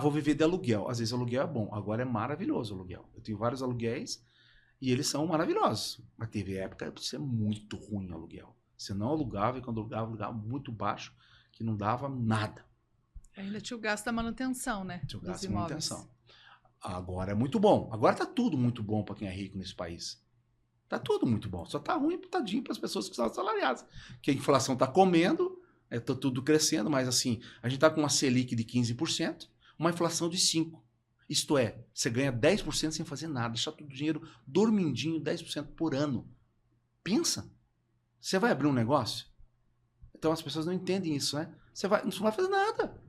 Vou viver de aluguel. Às vezes aluguel é bom. Agora é maravilhoso o aluguel. Eu tenho vários aluguéis e eles são maravilhosos. Mas teve época que é muito ruim o aluguel. Você não alugava, e quando alugava muito baixo, que não dava nada. Ainda tinha o gasto da manutenção, né? Tinha o gasto da manutenção. Agora é muito bom. Agora tá tudo muito bom para quem é rico nesse país. Tá tudo muito bom. Só tá ruim, tadinho, para as pessoas que são assalariadas. Que a inflação tá comendo, tá tudo crescendo, mas assim, a gente tá com uma Selic de 15%, uma inflação de 5%. Isto é, você ganha 10% sem fazer nada, deixa todo o dinheiro dormindinho, 10% por ano. Pensa. Você vai abrir um negócio? Então as pessoas não entendem isso, né? Você não vai fazer nada.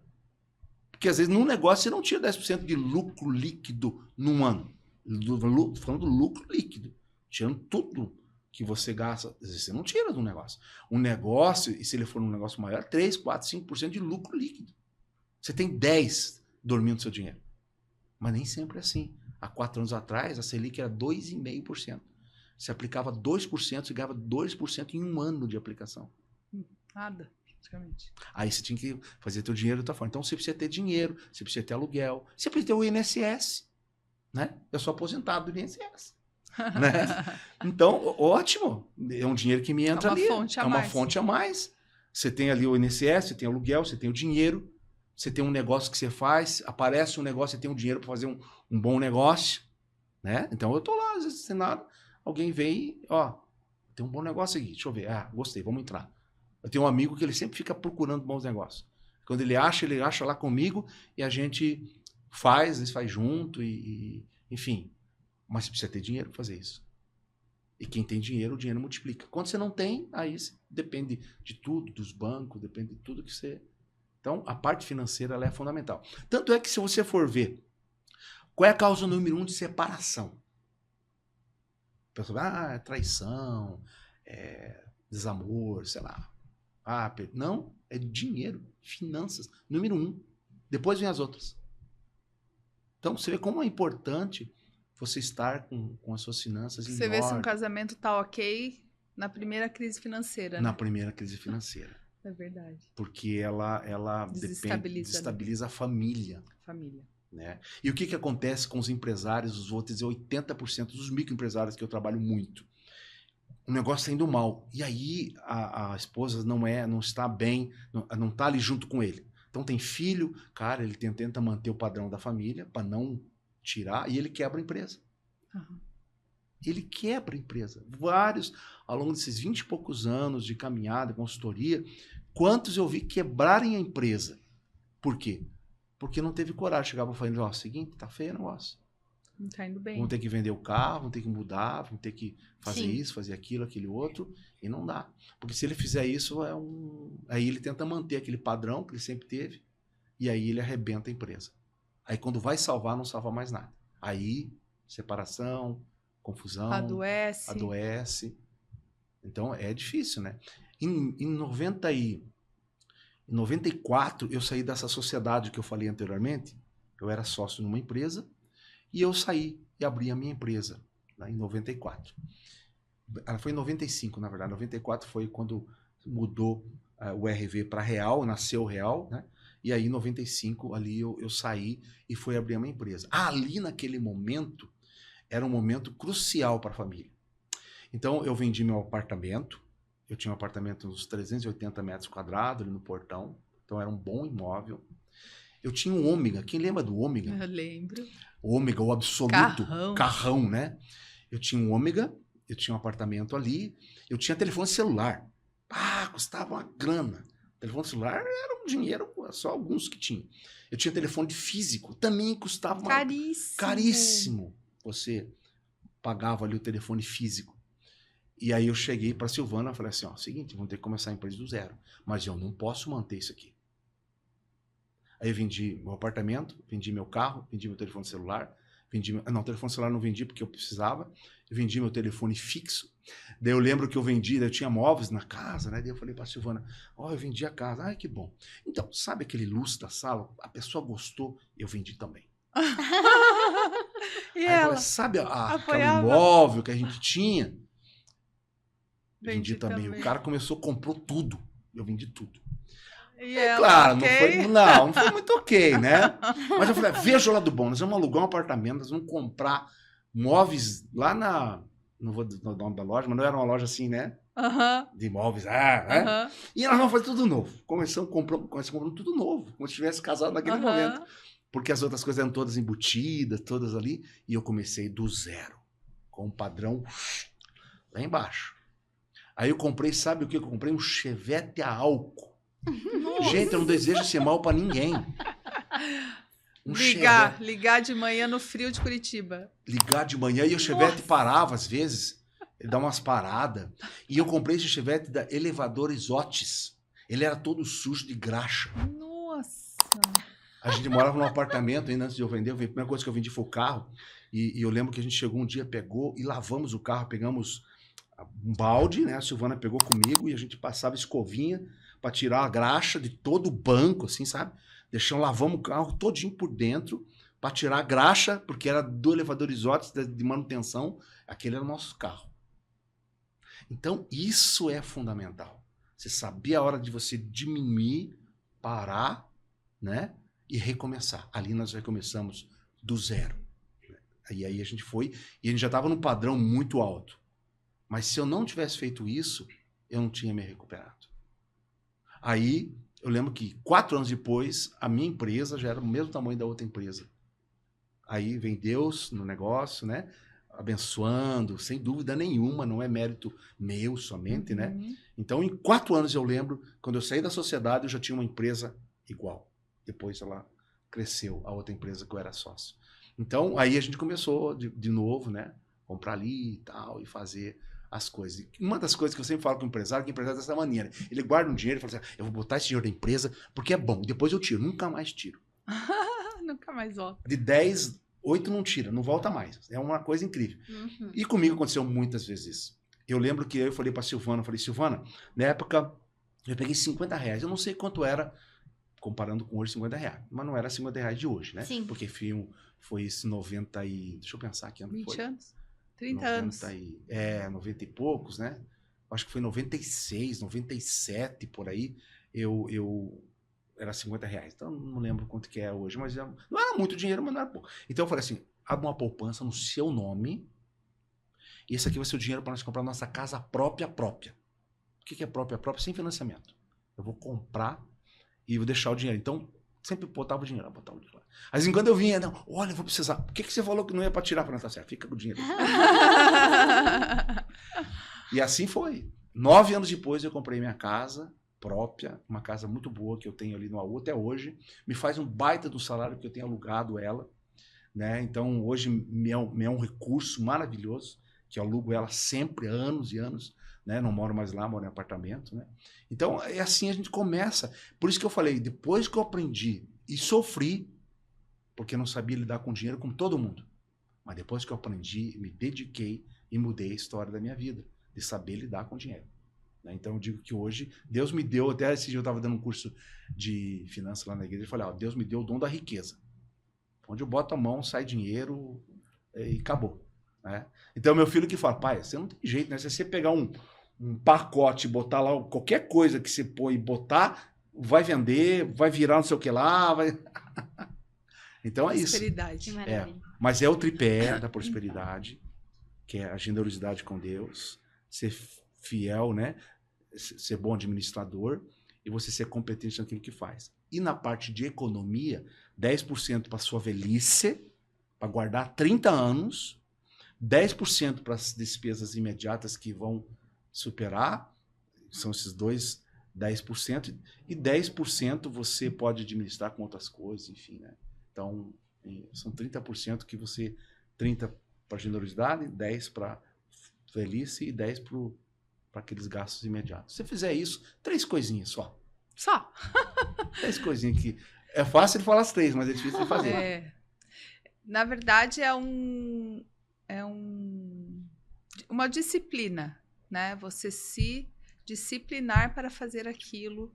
Porque às vezes num negócio você não tira 10% de lucro líquido num ano. Falando do lucro líquido. Tirando tudo que você gasta. Às vezes você não tira de um negócio. Um negócio, e se ele for um negócio maior, 3, 4, 5% de lucro líquido. Você tem 10 dormindo no seu dinheiro. Mas nem sempre é assim. Há 4 anos atrás, a Selic era 2,5%. Você aplicava 2%, você ganhava 2% em um ano de aplicação. Nada, praticamente. Aí você tinha que fazer teu dinheiro de outra forma. Então você precisa ter dinheiro, você precisa ter aluguel, você precisa ter o INSS. Né? Eu sou aposentado do INSS. Né? Então, ótimo. É um dinheiro que me entra ali. É uma fonte a mais. Você tem ali o INSS, você tem aluguel, você tem o dinheiro, você tem um negócio que você faz, aparece um negócio, você tem um dinheiro para fazer um bom negócio. Né? Então eu tô lá, às vezes sem nada. Alguém vem, ó, tem um bom negócio aqui, deixa eu ver. Ah, gostei, vamos entrar. Eu tenho um amigo que ele sempre fica procurando bons negócios. Quando ele acha lá comigo e a gente faz, às vezes faz junto enfim. Mas você precisa ter dinheiro para fazer isso. E quem tem dinheiro, o dinheiro multiplica. Quando você não tem, aí depende de tudo, dos bancos, depende de tudo que você... Então, a parte financeira ela é fundamental. Tanto é que se você for ver, qual é a causa número 1 de separação? A pessoa vai, é traição, é desamor, sei lá. Não, é dinheiro, finanças, número 1. Depois vem as outras. Então, você vê como é importante você estar com as suas finanças em ordem. Você vê se um casamento tá ok na primeira crise financeira, Na né? primeira crise financeira. É verdade. Porque ela desestabiliza a família. Né? E o que acontece com os empresários, vou dizer 80% dos microempresários que eu trabalho muito? O negócio está indo mal. E aí a esposa não está bem, não está ali junto com ele. Então tem filho, cara, ele tenta manter o padrão da família para não tirar, e ele quebra a empresa. Uhum. Ele quebra a empresa. Vários, ao longo desses 20 e poucos anos de caminhada, consultoria, quantos eu vi quebrarem a empresa? Por quê? Porque não teve coragem. Chegava falando, ó, seguinte, tá feio o negócio. Não tá indo bem. Vamos ter que vender o carro, vamos ter que mudar, vamos ter que fazer Sim. isso, fazer aquilo, aquele outro, e não dá. Porque se ele fizer isso, aí ele tenta manter aquele padrão que ele sempre teve, e aí ele arrebenta a empresa. Aí quando vai salvar, não salva mais nada. Aí, separação, confusão, adoece. Então é difícil, né? Em 94, eu saí dessa sociedade que eu falei anteriormente. Eu era sócio numa empresa e eu saí e abri a minha empresa, né, em 94. Ela foi em 95, na verdade. 94 foi quando mudou o RV para Real, nasceu o Real, né? E aí em 95 ali eu saí e fui abrir a minha empresa. Ali naquele momento era um momento crucial para a família. Então eu vendi meu apartamento. Eu tinha um apartamento uns 380 metros quadrados ali no Portão. Então era um bom imóvel. Eu tinha um Ômega. Quem lembra do Ômega? Eu lembro. O Ômega, o absoluto. Carrão, né? Eu tinha um Ômega, eu tinha um apartamento ali, eu tinha telefone celular. Custava uma grana. Telefone celular era um dinheiro, só alguns que tinham. Eu tinha telefone físico, também custava caríssimo. Você pagava ali o telefone físico. E aí eu cheguei para a Silvana e falei assim, ó, seguinte, vamos ter que começar a empresa do zero. Mas eu não posso manter isso aqui. Aí eu vendi meu apartamento, vendi meu carro, vendi meu telefone celular, não, telefone celular não vendi porque eu precisava, eu vendi meu telefone fixo. Daí eu lembro que eu vendi, daí eu tinha móveis na casa, né? Daí eu falei para a Silvana, ó, eu vendi a casa, ai que bom. Então, sabe aquele lustre da sala? A pessoa gostou, eu vendi também. E aí ela? Falei, sabe aquele imóvel que a gente tinha? Vendi também. O cara comprou tudo. Eu vendi tudo. E ela, claro, okay? não foi muito ok, né? Mas eu falei, veja o lado bom, nós vamos alugar um apartamento, nós vamos comprar móveis lá não vou dizer o nome da loja, mas não era uma loja assim, né? De imóveis, né? E nós vamos fazer tudo novo. Começamos comprando tudo novo, como se tivesse casado naquele momento. Porque as outras coisas eram todas embutidas, todas ali, e eu comecei do zero, com um padrão lá embaixo. Aí eu comprei, sabe o que eu comprei? Um Chevette a álcool. Nossa. Gente, eu não desejo ser mal pra ninguém. Ligar de manhã no frio de Curitiba. Ligar de manhã e o Chevette parava às vezes. ele dá umas paradas. E eu comprei esse Chevette da Elevadores Otis. Ele era todo sujo de graxa. Nossa! A gente morava num apartamento ainda antes de eu vender. A primeira coisa que eu vendi foi o carro. E eu lembro que a gente chegou um dia, pegou e lavamos o carro. Pegamos um balde, né? A Silvana pegou comigo e a gente passava escovinha para tirar a graxa de todo o banco, assim, sabe? Lavamos o carro todinho por dentro para tirar a graxa, porque era do Elevadores Otis de manutenção. Aquele era o nosso carro. Então, isso é fundamental. Você sabia a hora de você diminuir, parar, né? E recomeçar. Ali nós recomeçamos do zero. E aí a gente foi, e a gente já estava num padrão muito alto. Mas se eu não tivesse feito isso, eu não tinha me recuperado. Aí, eu lembro que 4 anos depois, a minha empresa já era o mesmo tamanho da outra empresa. Aí vem Deus no negócio, né? Abençoando, sem dúvida nenhuma, não é mérito meu somente, né? Então, em 4 anos eu lembro, quando eu saí da sociedade, eu já tinha uma empresa igual. Depois ela cresceu, a outra empresa que eu era sócio. Então, aí a gente começou de novo, né? Comprar ali e tal, e fazer as coisas. E uma das coisas que eu sempre falo com o empresário, que o empresário é dessa maneira. Ele guarda um dinheiro e fala assim, eu vou botar esse dinheiro da empresa porque é bom, depois eu tiro, nunca mais tiro. Nunca mais volta. De 10, 8 não tira, não volta mais. É uma coisa incrível. E comigo aconteceu muitas vezes isso. Eu lembro que eu falei pra Silvana, Silvana, na época eu peguei R$50. Eu não sei quanto era, comparando com hoje, R$50. Mas não era R$50 de hoje, né? Sim. Porque foi esse 90 e... Deixa eu pensar aqui. 20 anos? 30 90 anos. 90 e poucos, né? Acho que foi 96, 97, por aí. Eu era R$50. Então, não lembro quanto que é hoje, mas não era muito dinheiro, mas não era pouco. Então, eu falei assim, abre uma poupança no seu nome e esse aqui vai ser o dinheiro para nós comprar nossa casa própria. O que é própria? Sem financiamento. Eu vou comprar e vou deixar o dinheiro. Então, sempre botava o dinheiro. Às vezes, quando eu vinha, não, olha, eu vou precisar. Por que você falou que não ia para tirar? Para tá certo, fica com o dinheiro. E assim foi. 9 anos depois, eu comprei minha casa própria, uma casa muito boa que eu tenho ali no AU até hoje. Me faz um baita do salário que eu tenho alugado ela, né? Então, hoje me é um recurso maravilhoso, que eu alugo ela sempre, anos e anos, né? Não moro mais lá, moro em apartamento, né? Então, é assim a gente começa. Por isso que eu falei, depois que eu aprendi e sofri, porque eu não sabia lidar com dinheiro como todo mundo, mas depois que eu aprendi, me dediquei e mudei a história da minha vida, de saber lidar com dinheiro. Então, eu digo que hoje, Deus me deu, até esse dia eu estava dando um curso de finanças lá na igreja, eu falei, Deus me deu o dom da riqueza. Onde eu boto a mão, sai dinheiro e acabou. Né? Então, meu filho que fala, pai, você não tem jeito, né? Se você pegar um pacote e botar lá qualquer coisa que você põe e botar, vai vender, vai virar não sei o que lá, vai... Então, é isso. Prosperidade. Mas é o tripé da prosperidade, que é a generosidade com Deus, ser fiel, né? Ser bom administrador e você ser competente naquilo que faz. E na parte de economia, 10% para sua velhice, para guardar 30 anos, 10% para as despesas imediatas que vão superar, são esses dois 10%, e 10% você pode administrar com outras coisas, enfim, né? Então, são 30% que você... 30% para generosidade, 10% para velhice e 10% para aqueles gastos imediatos. Se você fizer isso, 3 coisinhas só. Só. 3 coisinhas que... É fácil de falar as 3, mas é difícil de fazer. Na verdade, uma disciplina, né? Você se disciplinar para fazer aquilo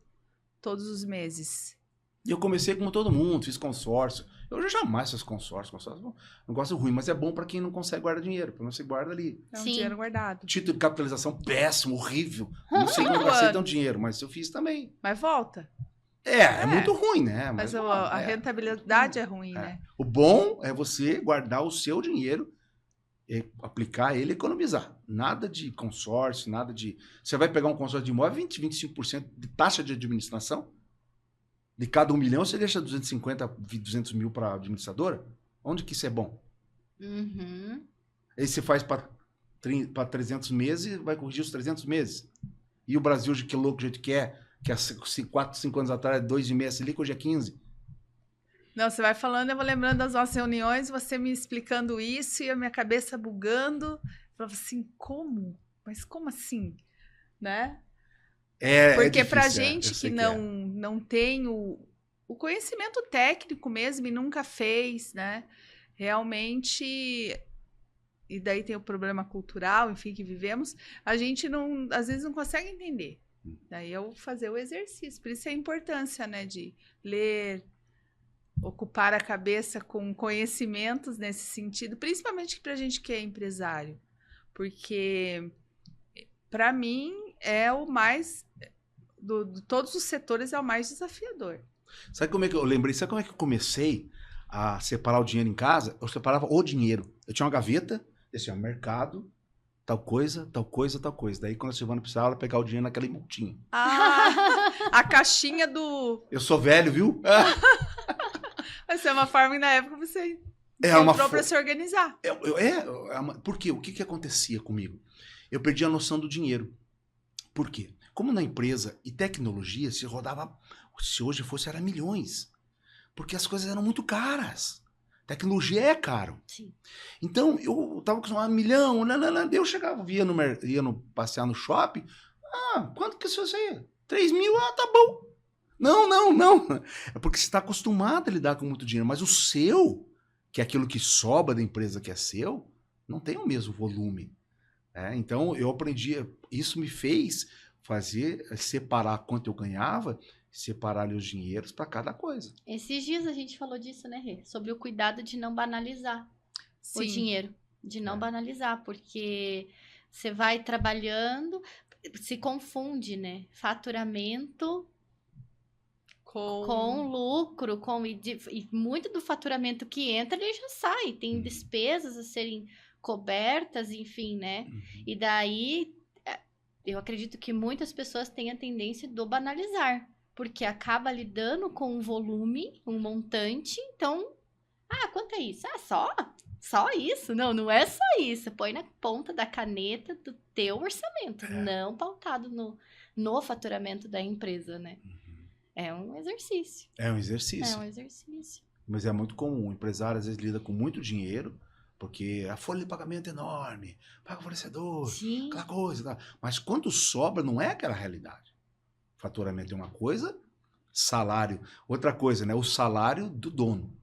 todos os meses. E eu comecei como todo mundo, fiz consórcio. Eu já jamais fiz consórcio é um negócio ruim, mas é bom para quem não consegue guardar dinheiro, para você guarda ali. É um dinheiro guardado. Título de capitalização péssimo, horrível. Não sei como aceitam dinheiro, mas eu fiz também. Mas volta. É muito ruim, né? Mas a rentabilidade é ruim, né? O bom é você guardar o seu dinheiro, aplicar ele e economizar. Nada de consórcio, nada de... Você vai pegar um consórcio de imóvel, 20-25% de taxa de administração. De cada 1 milhão, você deixa 250, 200 mil para a administradora? Onde que isso é bom? Aí você faz para 300 meses, vai corrigir os 300 meses. E o Brasil, que louco, do jeito que há 4, 5 anos atrás, 2,5 Selic, hoje é 15. Não, você vai falando, eu vou lembrando das nossas reuniões, você me explicando isso e a minha cabeça bugando. falava assim, como? Mas como assim? Né? Porque difícil, pra gente que não tem o conhecimento técnico mesmo e nunca fez, né? Realmente, e daí tem o problema cultural, enfim, que vivemos, a gente não, às vezes não consegue entender. Daí eu fazer o exercício. Por isso a importância, né, de ler, ocupar a cabeça com conhecimentos nesse sentido, principalmente pra gente que é empresário. Porque, para mim, é o mais... de todos os setores, é o mais desafiador. Sabe como é que eu lembrei? Sabe como é que eu comecei a separar o dinheiro em casa? Eu separava o dinheiro. Eu tinha uma gaveta, assim, ó, mercado, tal coisa, tal coisa, tal coisa. Daí, quando a Silvana precisava, ela pegava o dinheiro naquela multinha. A caixinha do... Eu sou velho, viu? Vai ser uma forma que na época você encontrou para se organizar. Por quê? O que acontecia comigo? Eu perdi a noção do dinheiro. Por quê? Como na empresa e tecnologia se rodava, se hoje fosse, era milhões. Porque as coisas eram muito caras. Tecnologia é caro. Sim. Então, eu estava acostumado a 1 milhão, eu chegava, ia passear no shopping. Quanto que isso aí? 3 mil? Tá bom. Não. É porque você está acostumado a lidar com muito dinheiro. Mas o seu, que é aquilo que sobra da empresa que é seu, não tem o mesmo volume. Então, eu aprendi, isso me fez separar quanto eu ganhava, separar ali os dinheiros para cada coisa. Esses dias a gente falou disso, né, Rê? Sobre o cuidado de não banalizar o dinheiro. De não banalizar, porque você vai trabalhando, se confunde, né? Faturamento com lucro, e muito do faturamento que entra, ele já sai. Tem despesas a serem cobertas, enfim, né? E daí, eu acredito que muitas pessoas têm a tendência do banalizar, porque acaba lidando com um volume, um montante, então, quanto é isso? Só isso? Não é só isso. Põe na ponta da caneta do teu orçamento, não pautado no faturamento da empresa, né? É um exercício. É um exercício. É um exercício. Mas é muito comum. O empresário, às vezes, lida com muito dinheiro, porque a folha de pagamento é enorme, paga o fornecedor, Sim. Aquela coisa. Tá? Mas quando sobra, não é aquela realidade. Faturamento é uma coisa, salário. Outra coisa, né? O salário do dono.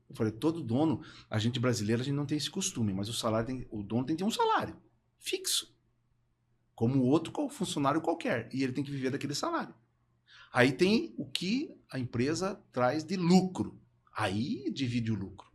Eu falei, todo dono, a gente brasileiro, a gente não tem esse costume, mas o dono tem que ter um salário fixo. Como outro funcionário qualquer. E ele tem que viver daquele salário. Aí tem o que a empresa traz de lucro. Aí divide o lucro.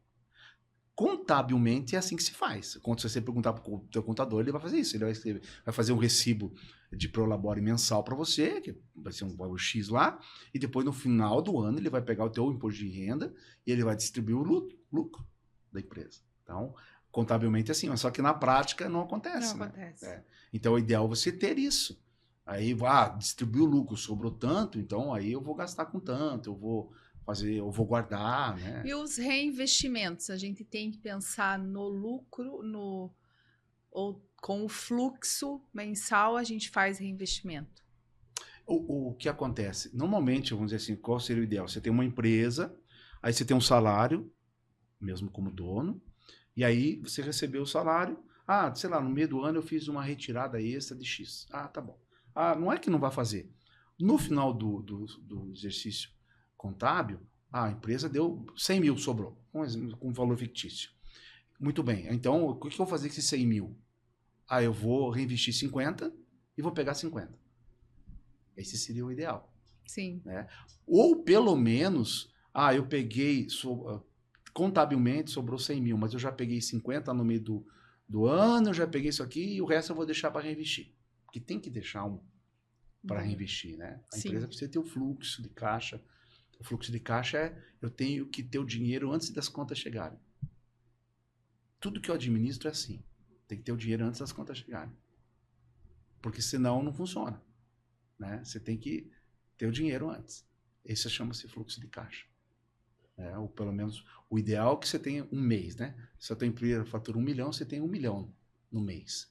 Contabilmente é assim que se faz. Quando você perguntar para o teu contador, ele vai fazer isso. Ele vai fazer um recibo de Prolabore mensal para você, que vai ser um valor X lá, e depois no final do ano ele vai pegar o teu imposto de renda e ele vai distribuir o lucro da empresa. Então, contabilmente é assim, mas só que na prática não acontece. Não acontece. Então, o ideal é você ter isso. Aí, distribuir o lucro, sobrou tanto, então aí eu vou gastar com tanto, eu vou guardar, né? E os reinvestimentos? A gente tem que pensar no lucro, ou com o fluxo mensal a gente faz reinvestimento. O que acontece? Normalmente, vamos dizer assim, qual seria o ideal? Você tem uma empresa, aí você tem um salário, mesmo como dono, e aí você recebeu o salário, sei lá, no meio do ano eu fiz uma retirada extra de X. Tá bom. Não é que não vai fazer. No final do exercício contábil, a empresa deu 100 mil, sobrou, com valor fictício. Muito bem, então o que eu vou fazer com esses 100 mil? Eu vou reinvestir 50 e vou pegar 50. Esse seria o ideal. Sim. Né? Ou pelo menos, eu peguei, contabilmente sobrou 100 mil, mas eu já peguei 50 no meio do ano, eu já peguei isso aqui e o resto eu vou deixar para reinvestir. Porque tem que deixar para reinvestir, né? A empresa precisa ter o fluxo de caixa. O fluxo de caixa eu tenho que ter o dinheiro antes das contas chegarem. Tudo que eu administro é assim. Tem que ter o dinheiro antes das contas chegarem. Porque senão não funciona. Né? Você tem que ter o dinheiro antes. Esse chama-se fluxo de caixa. Ou pelo menos o ideal é que você tenha um mês. Né? Se a tua empresa fatura 1 milhão, você tem 1 milhão no mês.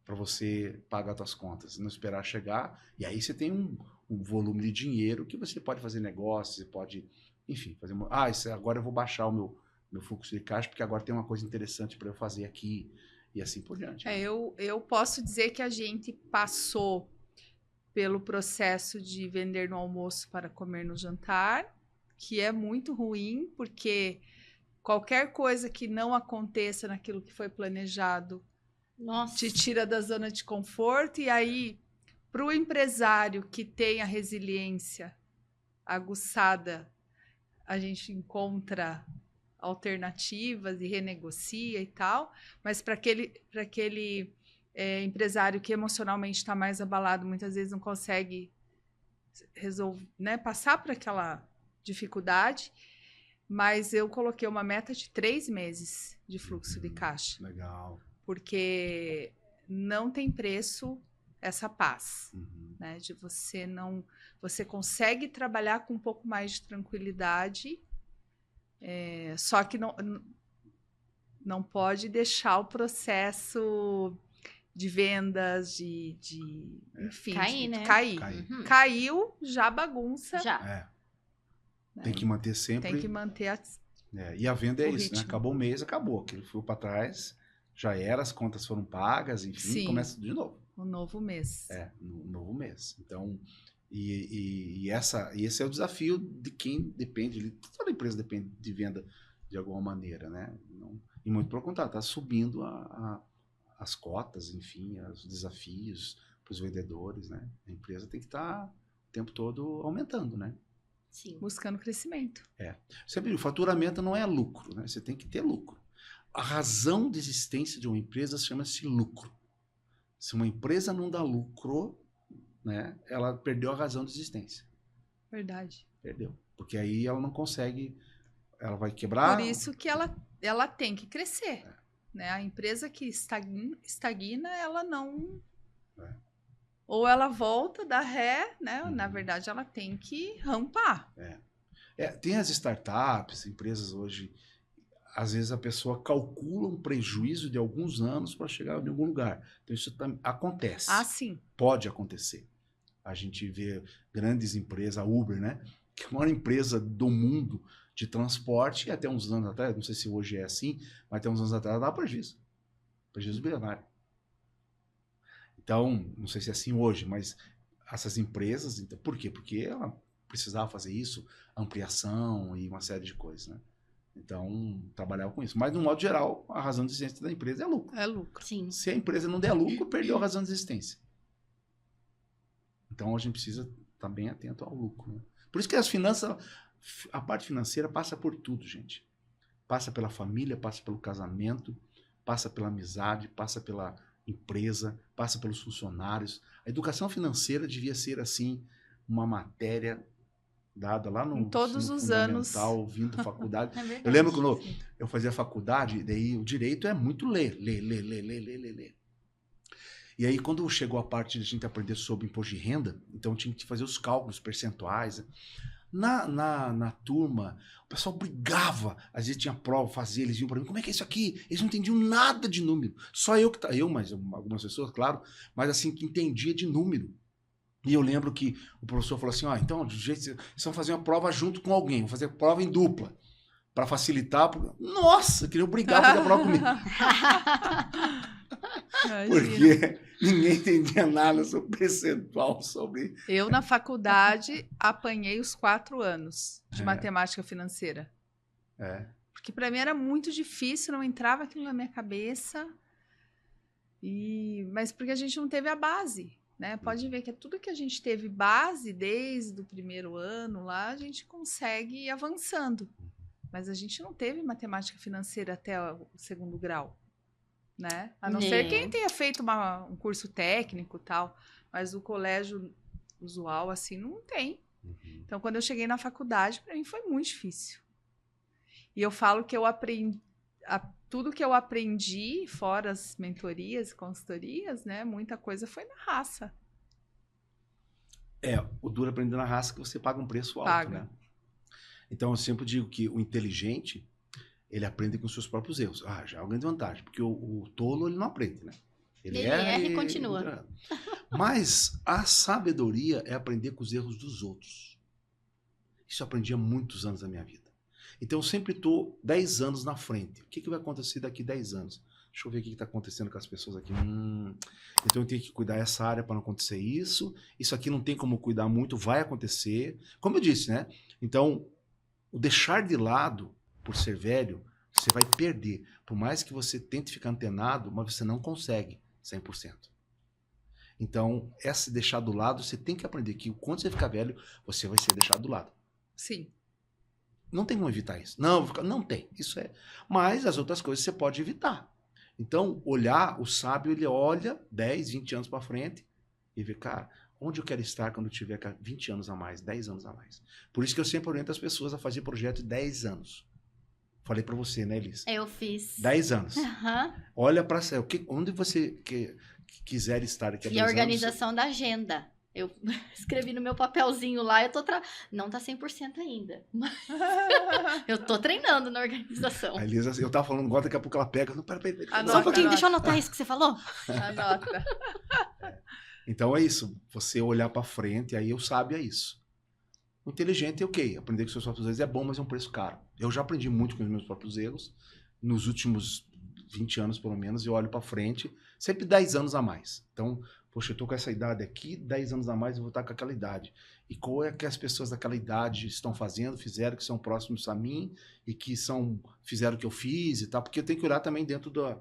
Para você pagar as suas contas, não esperar chegar, e aí você tem um volume de dinheiro que você pode fazer negócio, você pode, enfim, fazer agora eu vou baixar o meu fluxo de caixa, porque agora tem uma coisa interessante para eu fazer aqui, E assim por diante. Eu posso dizer que a gente passou pelo processo de vender no almoço para comer no jantar, que é muito ruim, porque qualquer coisa que não aconteça naquilo que foi planejado Nossa. te tira da zona de conforto. E aí, para o empresário que tem a resiliência aguçada, a gente encontra alternativas e renegocia e tal, mas para aquele empresário que emocionalmente está mais abalado, muitas vezes não consegue resolver, né, passar por aquela dificuldade. Mas eu coloquei uma meta de 3 meses de fluxo de caixa. Legal. Porque não tem preço essa paz, né? De você consegue trabalhar com um pouco mais de tranquilidade, só que não pode deixar o processo de vendas, enfim, Cair, né? Cair. Uhum. Caiu, já bagunça. Já. É. Né? Tem que manter sempre. Tem que manter E a venda é o isso, né? ritmo. Acabou o mês, acabou. Aquilo foi para trás, já era, as contas foram pagas, enfim, Sim. começa tudo de novo. Um novo mês. No novo mês. Então, esse é o desafio de quem depende, toda empresa depende de venda de alguma maneira, né? E muito pelo contrário, está subindo as cotas, enfim, os desafios para os vendedores, né? A empresa tem que estar o tempo todo aumentando, né? Sim. Buscando crescimento. Sempre o faturamento não é lucro, né? Você tem que ter lucro. A razão de existência de uma empresa chama-se lucro. Se uma empresa não dá lucro, né, ela perdeu a razão de existência. Verdade. Perdeu. Porque aí ela não consegue, ela vai quebrar. Por isso que ela tem que crescer. Né? A empresa que estagna, ela não... Ou ela volta, dá ré, né? Na verdade, ela tem que rampar. Tem as startups, empresas hoje, às vezes a pessoa calcula um prejuízo de alguns anos para chegar em algum lugar. Então isso acontece. Ah, sim. Pode acontecer. A gente vê grandes empresas, a Uber, né? Que é a maior empresa do mundo de transporte, e até uns anos atrás, não sei se hoje é assim, mas até uns anos atrás dava prejuízo. Prejuízo bilionário. Então, não sei se é assim hoje, mas essas empresas, então, por quê? Porque ela precisava fazer isso, ampliação e uma série de coisas, né? Então, trabalhava com isso. Mas, no modo geral, a razão de existência da empresa é lucro. É lucro. Sim. Se a empresa não der lucro, perdeu a razão de existência. Então, a gente precisa estar bem atento ao lucro, né? Por isso que as finanças, a parte financeira passa por tudo, gente. Passa pela família, passa pelo casamento, passa pela amizade, passa pela empresa, passa pelos funcionários. A educação financeira devia ser, assim, uma matéria dada lá no em todos os fundamental, anos. vindo faculdade. É verdade. Eu lembro quando eu fazia faculdade, daí o direito é muito ler. E aí, quando chegou a parte de a gente aprender sobre imposto de renda, então tinha que fazer os cálculos percentuais. Na turma, o pessoal brigava. Às vezes tinha prova, fazia, eles iam para mim, como é que é isso aqui? Eles não entendiam nada de número. Só mas algumas pessoas, claro, mas assim, que entendia de número. E eu lembro que o professor falou assim, então, de jeito vocês vão fazer uma prova junto com alguém, vão fazer prova em dupla, para facilitar. Nossa, queria brigar para fazer a prova comigo. Porque ninguém entendia nada sobre percentual, sobre... Eu, na faculdade, apanhei os 4 anos de matemática financeira. Porque para mim era muito difícil, não entrava aquilo na minha cabeça. Mas porque a gente não teve a base, né? Pode ver que tudo que a gente teve base desde o primeiro ano lá, a gente consegue ir avançando. Mas a gente não teve matemática financeira até o 2º grau. Né? A não ser quem tenha feito um curso técnico e tal, mas o colégio usual assim não tem. Então, quando eu cheguei na faculdade, para mim foi muito difícil. E eu falo que eu aprendi tudo que eu aprendi, fora as mentorias e consultorias, né? Muita coisa foi na raça. O duro aprender na raça que você paga um preço alto, né? Então, eu sempre digo que o inteligente ele aprende com seus próprios erros. Já é uma grande vantagem, porque o tolo ele não aprende, né? Ele erra e continua. Mas a sabedoria é aprender com os erros dos outros. Isso eu aprendi há muitos anos da minha vida. Então eu sempre estou 10 anos na frente. O que vai acontecer daqui 10 anos? deixa eu ver o que está acontecendo com as pessoas aqui. Então eu tenho que cuidar dessa área para não acontecer isso. Isso aqui não tem como cuidar muito, vai acontecer. Como eu disse, né? Então, o deixar de lado por ser velho, você vai perder. Por mais que você tente ficar antenado, mas você não consegue 100%. Então, esse deixar do lado, você tem que aprender que quando você ficar velho, você vai ser deixado do lado. Sim. Não tem como evitar isso. Não tem. Isso é. Mas as outras coisas você pode evitar. Então, o sábio, ele olha 10, 20 anos para frente e vê, cara, onde eu quero estar quando eu tiver 20 anos a mais, 10 anos a mais. Por isso que eu sempre oriento as pessoas a fazer projeto de 10 anos. Falei para você, né, Elis? Eu fiz. 10 anos. Uhum. Olha para onde você quiser estar daqui a 10 E a anos. organização da agenda. Eu escrevi no meu papelzinho lá, não tá 100% ainda. Mas eu tô treinando na organização. A Elisa, eu tava falando agora, daqui a pouco ela pega. Não, pera. Só um pouquinho, deixa eu anotar isso que você falou. Anota. Então é isso, você olhar para frente, aí o sábio é isso. O inteligente é ok, aprender com seus próprios erros é bom, mas é um preço caro. Eu já aprendi muito com os meus próprios erros, nos últimos 20 anos pelo menos, eu olho para frente, sempre 10 anos a mais. Então, poxa, eu tô com essa idade aqui, 10 anos a mais eu vou estar com aquela idade. E qual é que as pessoas daquela idade estão fazendo, fizeram, que são próximos a mim, e que fizeram o que eu fiz e tal, porque eu tenho que olhar também dentro do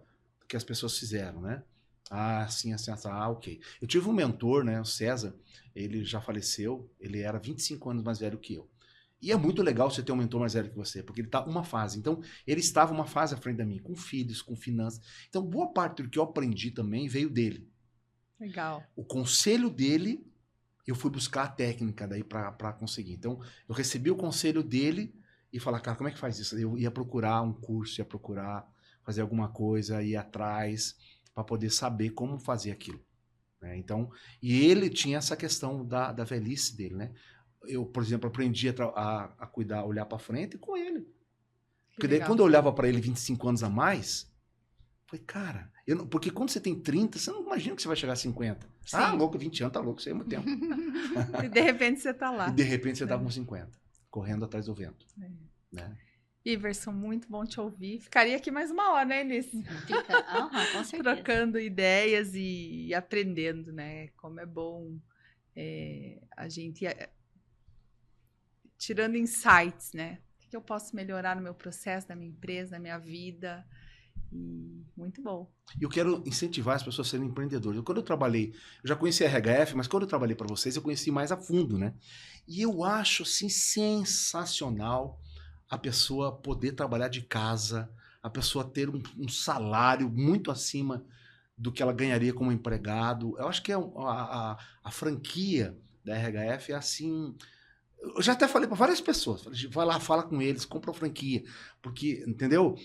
que as pessoas fizeram, né? Assim, ok. Eu tive um mentor, né, o César, ele já faleceu, ele era 25 anos mais velho que eu. E é muito legal você ter um mentor mais velho que você, porque ele está uma fase. Então, ele estava uma fase à frente da minha, com filhos, com finanças. Então, boa parte do que eu aprendi também veio dele. Legal. O conselho dele, eu fui buscar a técnica daí para conseguir. Então, eu recebi o conselho dele e falar, cara, como é que faz isso? Eu ia procurar um curso, ia procurar fazer alguma coisa, ia atrás para poder saber como fazer aquilo. Né? Então, e ele tinha essa questão da velhice dele, né? Eu, por exemplo, aprendi a cuidar, olhar para frente com ele. Porque daí, quando eu olhava para ele 25 anos a mais, falei, cara, porque quando você tem 30, você não imagina que você vai chegar a 50. Sim. Ah, louco, 20 anos, tá louco, isso aí é muito tempo. E de repente você tá lá. E de repente você tá com 50, correndo atrás do vento. Né? Iverson, muito bom te ouvir. Ficaria aqui mais uma hora, né, Elis? Fica, com certeza. Trocando ideias e aprendendo, né? Como é bom a gente... tirando insights, né? O que eu posso melhorar no meu processo, na minha empresa, na minha vida. E muito bom. E eu quero incentivar as pessoas a serem empreendedores. Quando eu trabalhei, eu já conheci a RHF, mas quando eu trabalhei para vocês, eu conheci mais a fundo, né? E eu acho, assim, sensacional a pessoa poder trabalhar de casa, a pessoa ter um salário muito acima do que ela ganharia como empregado. Eu acho que a franquia da RHF é assim... Eu já até falei para várias pessoas, vai lá, fala com eles, compra a franquia, porque, entendeu?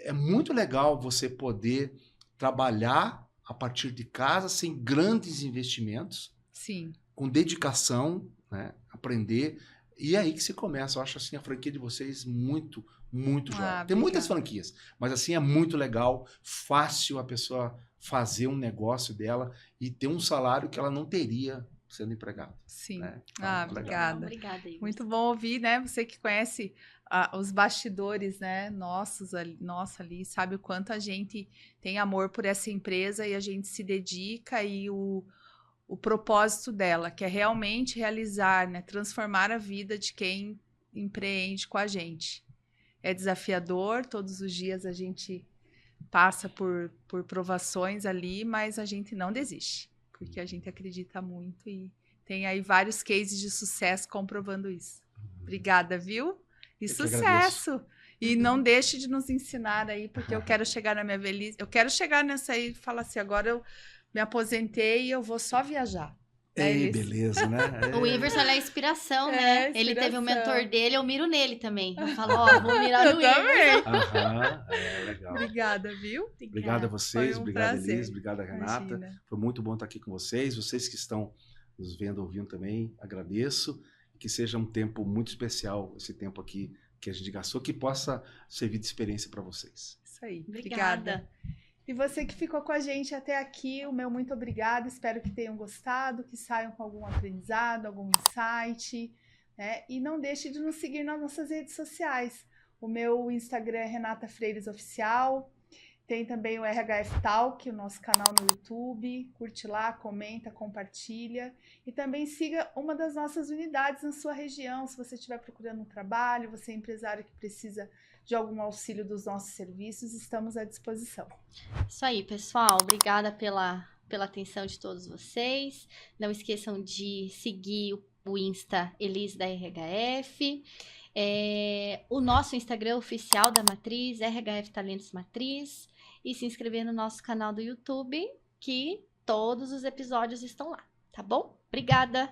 É muito legal você poder trabalhar a partir de casa sem grandes investimentos. Sim. Com dedicação, né? Aprender. E é aí que se começa. Eu acho assim a franquia de vocês muito, muito jovem. Tem muitas franquias, mas assim é muito legal, fácil a pessoa fazer um negócio dela e ter um salário que ela não teria sendo empregado. Sim. Né? Então, obrigada. Obrigada, Iverson. Muito bom ouvir, né? Você que conhece os bastidores, né? Nossa ali, sabe o quanto a gente tem amor por essa empresa e a gente se dedica e o propósito dela, que é realmente realizar, né? Transformar a vida de quem empreende com a gente. É desafiador, todos os dias a gente passa por provações ali, mas a gente não desiste. Porque a gente acredita muito e tem aí vários cases de sucesso comprovando isso. Obrigada, viu? E sucesso! E não deixe de nos ensinar aí, porque eu quero chegar na minha velhice. Eu quero chegar nessa aí e falar assim, agora eu me aposentei e eu vou só viajar. Ei, beleza, né? O Iverson é a inspiração, né? Inspiração. Ele teve um mentor dele, eu miro nele também. Eu falo, vou mirar no Iverson. Legal. Obrigada, viu? Obrigado a vocês, obrigado, Elis, obrigado, Renata. Imagina. Foi muito bom estar aqui com vocês. Vocês que estão nos vendo, ouvindo também, agradeço. Que seja um tempo muito especial, esse tempo aqui que a gente gastou, que possa servir de experiência para vocês. Isso aí. Obrigada. E você que ficou com a gente até aqui, o meu muito obrigada. Espero que tenham gostado, que saiam com algum aprendizado, algum insight. Né? E não deixe de nos seguir nas nossas redes sociais. O meu Instagram é Renata Freires Oficial. Tem também o RHF Talk, o nosso canal no YouTube. Curte lá, comenta, compartilha. E também siga uma das nossas unidades na sua região. Se você estiver procurando um trabalho, você é empresário que precisa de algum auxílio dos nossos serviços, estamos à disposição. Isso aí, pessoal. Obrigada pela atenção de todos vocês. Não esqueçam de seguir o Insta Elis da RHF. O nosso Instagram oficial da Matriz, RHF Talentos Matriz. E se inscrever no nosso canal do YouTube, que todos os episódios estão lá, tá bom? Obrigada!